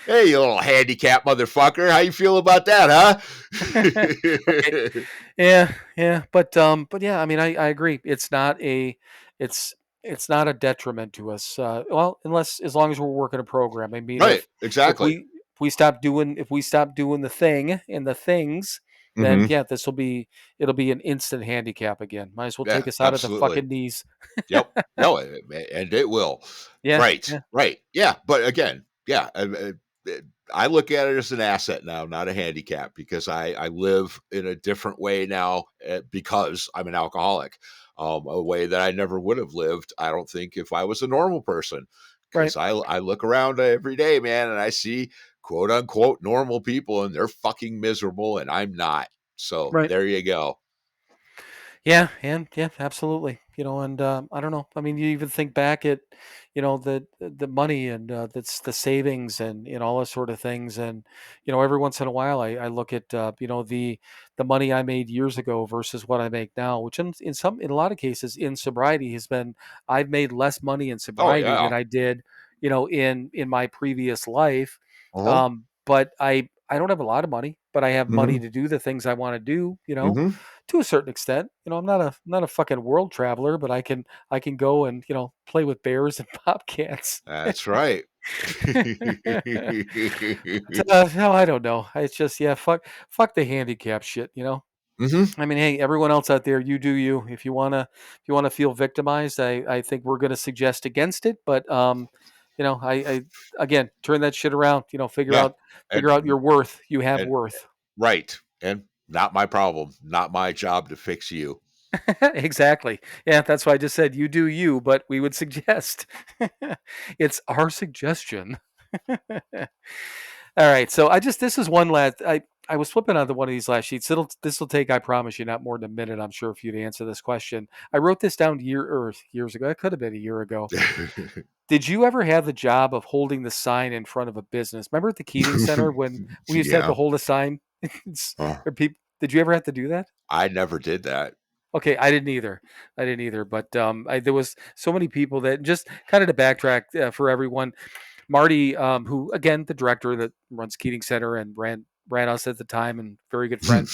Hey, you little handicap motherfucker, how you feel about that, Right. huh? Yeah, but yeah, I mean, I agree. It's it's not a detriment to us. Well, unless as long as we're working a program. I mean, Right, if exactly. if we stop doing the thing and the things, then Hmm. yeah, it'll be an instant handicap again. Might as well Yeah, take us out of the absolutely. fucking knees. Yep. No, and it will. Yeah, Right. yeah, Right. Yeah. But again, yeah, I look at it as an asset now, not a handicap, because I live in a different way now because I'm an alcoholic, a way that I never would have lived. I don't think if I was a normal person, right, because I look around every day, man, and I see quote unquote normal people, and they're fucking miserable, and I'm not. So right. there you go. Yeah, and yeah, absolutely. And I don't know. I mean, you even think back at, the money and that's the savings and all those sort of things. And every once in a while, I look at the money I made years ago versus what I make now, which in a lot of cases in sobriety has been I've made less money in Oh sobriety yeah. than I did, in my previous life. Uh-huh. But I don't have a lot of money, but I have money Hmm. to do the things I want to do. Hmm. To a certain extent. I'm not a fucking world traveler, but I can go and, play with bears and bobcats. That's right. But, no, I don't know. It's just, yeah, fuck the handicap shit. Hmm. I mean, hey, everyone else out there, you do you. If you wanna feel victimized, I think we're gonna suggest against it. But I again turn that shit around. Figure Yeah. out And your worth. You have and worth. right. And not my problem. Not my job to fix you. Exactly. Yeah, that's why I just said you do you, but we would suggest it's our suggestion. All right. So this is one last. I was flipping onto one of these last sheets. This will take, I promise you, not more than a minute. I'm sure for you to answer this question. I wrote this down years ago. It could have been a year ago. Did you ever have the job of holding the sign in front of a business? Remember at the Keating Center when we used to have to Yeah. hold a sign? Oh, Or people, did you ever have to do that? I never did that. Okay, I didn't either. I didn't either. But there was so many people that just kind of to backtrack for everyone. Marty, who again the director that runs Keating Center and ran us at the time and very good friend.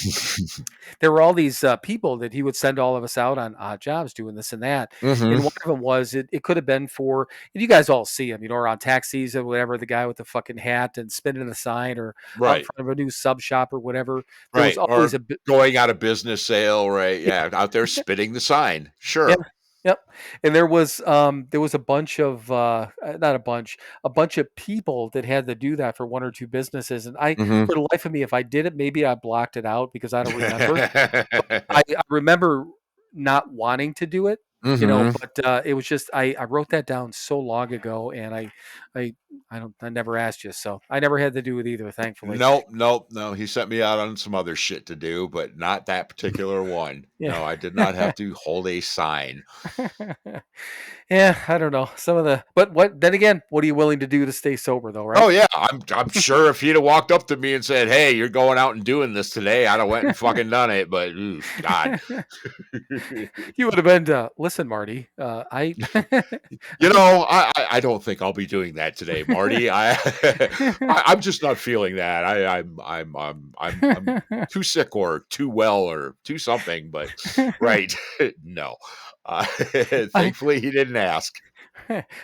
There were all these people that he would send all of us out on odd jobs doing this and that. Hmm. And one of them was it could have been for, and you guys all see him, around tax season, whatever, the guy with the fucking hat and spinning the sign or out in Right. front of a new sub shop or whatever. There was Right. always Or a bit. going out of business sale. Right. Yeah. Out there spitting the sign. Yeah. Sure. Yep. And there was a bunch of not a bunch of people that had to do that for one or two businesses. And Hmm. for the life of me, if I did it, maybe I blocked it out because I don't remember. I remember not wanting to do it, Hmm. but it was just I wrote that down so long ago, and I I never asked you, so I never had to do it either, thankfully. Nope, nope, no. He sent me out on some other shit to do, but not that particular one. Yeah. No, I did not have to hold a sign. Yeah, I don't know. But what then again, what are you willing to do to stay sober though, right? Oh yeah, I'm sure if he'd have walked up to me and said, "Hey, you're going out and doing this today," I'd have went and fucking done it. But oof, God, You would have been listen, Marty, I I don't think I'll be doing that today, Marty. I'm just not feeling that. I'm too sick or too well or too something. But right, no. I Thankfully, he didn't ask.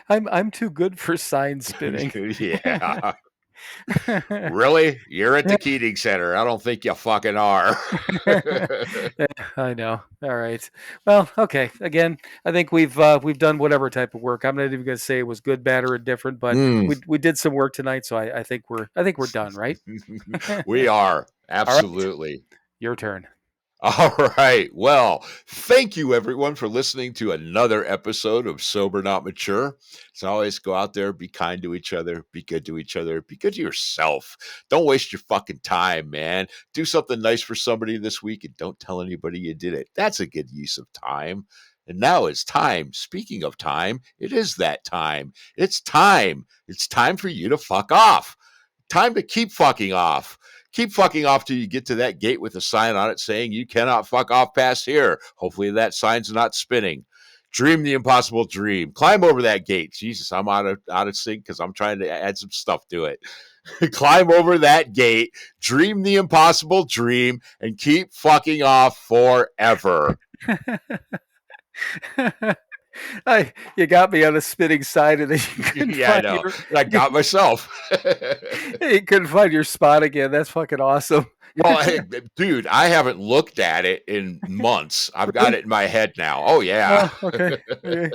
I'm too good for sign spinning. Yeah. Really? You're at the Keating Center. I don't think you fucking are. Yeah, I know. All right. Well, okay. Again, I think we've done whatever type of work. I'm not even going to say it was good, bad, or indifferent, but Mm. we did some work tonight, so I think we're done, right? We are. All right. Absolutely. Your turn. All right. Well, thank you everyone for listening to another episode of Sober Not Mature. As always, go out there, be kind to each other, be good to each other, be good to yourself. Don't waste your fucking time, man. Do something nice for somebody this week and don't tell anybody you did it. That's a good use of time. And now it's time. Speaking of time, it is that time. It's time. It's time for you to fuck off. Time to keep fucking off. Keep fucking off till you get to that gate with a sign on it saying you cannot fuck off past here. Hopefully that sign's not spinning. Dream the impossible dream. Climb over that gate. Jesus, I'm out of sync because I'm trying to add some stuff to it. Climb over that gate, dream the impossible dream, and keep fucking off forever. You got me on a spinning side, and then you couldn't Yeah, I find know. I got myself. you couldn't find your spot again. That's fucking awesome. Well, hey, dude, I haven't looked at it in months. I've got Really? it in my head now. Oh yeah. Oh, okay. Okay.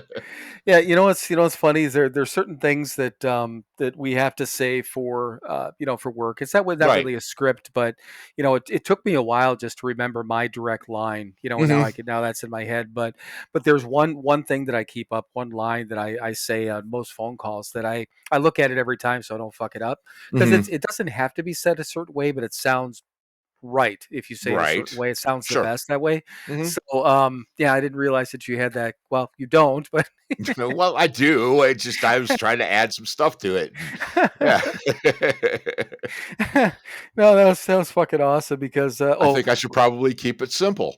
Yeah, what's funny is there's certain things that that we have to say for for work. It's not Right. really a script, but it took me a while just to remember my direct line. And Mhm. now that's in my head. But there's one thing that I keep up, one line that I say on most phone calls that I look at it every time so I don't fuck it up because Mhm. it doesn't have to be said a certain way, but it sounds right if you say it a Right. certain way. It sounds the Sure. best that way. Mhm. So yeah, I didn't realize that you had that. Well, you don't, but Well, I do. I was trying to add some stuff to it. Yeah. no, that was fucking awesome because I think I should probably keep it simple.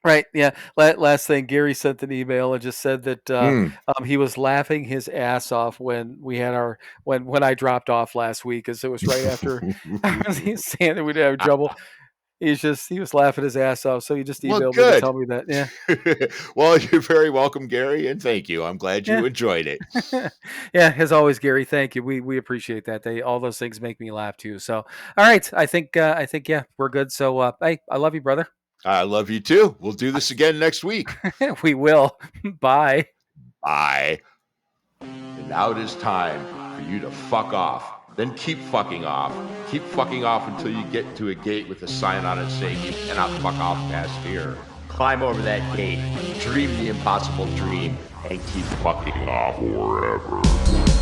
right, yeah. Last thing, Gary sent an email and just said that Mm. he was laughing his ass off when we had our when I dropped off last week because it was right after he's saying that we'd have trouble. He was laughing his ass off, so he just Well, emailed me to good. tell me that. Yeah, Well, you're very welcome, Gary, and thank you. I'm glad yeah. you enjoyed it. Yeah, as always, Gary. Thank you. We appreciate that. All those things make me laugh too. So, all right, I think yeah, we're good. So, hey, I love you, brother. I love you too. We'll do this again next week. We will. Bye. Bye. And now it is time for you to fuck off. Then keep fucking off. Keep fucking off until you get to a gate with a sign on it saying you cannot fuck off past here. Climb over that gate, dream the impossible dream, and keep fucking off forever.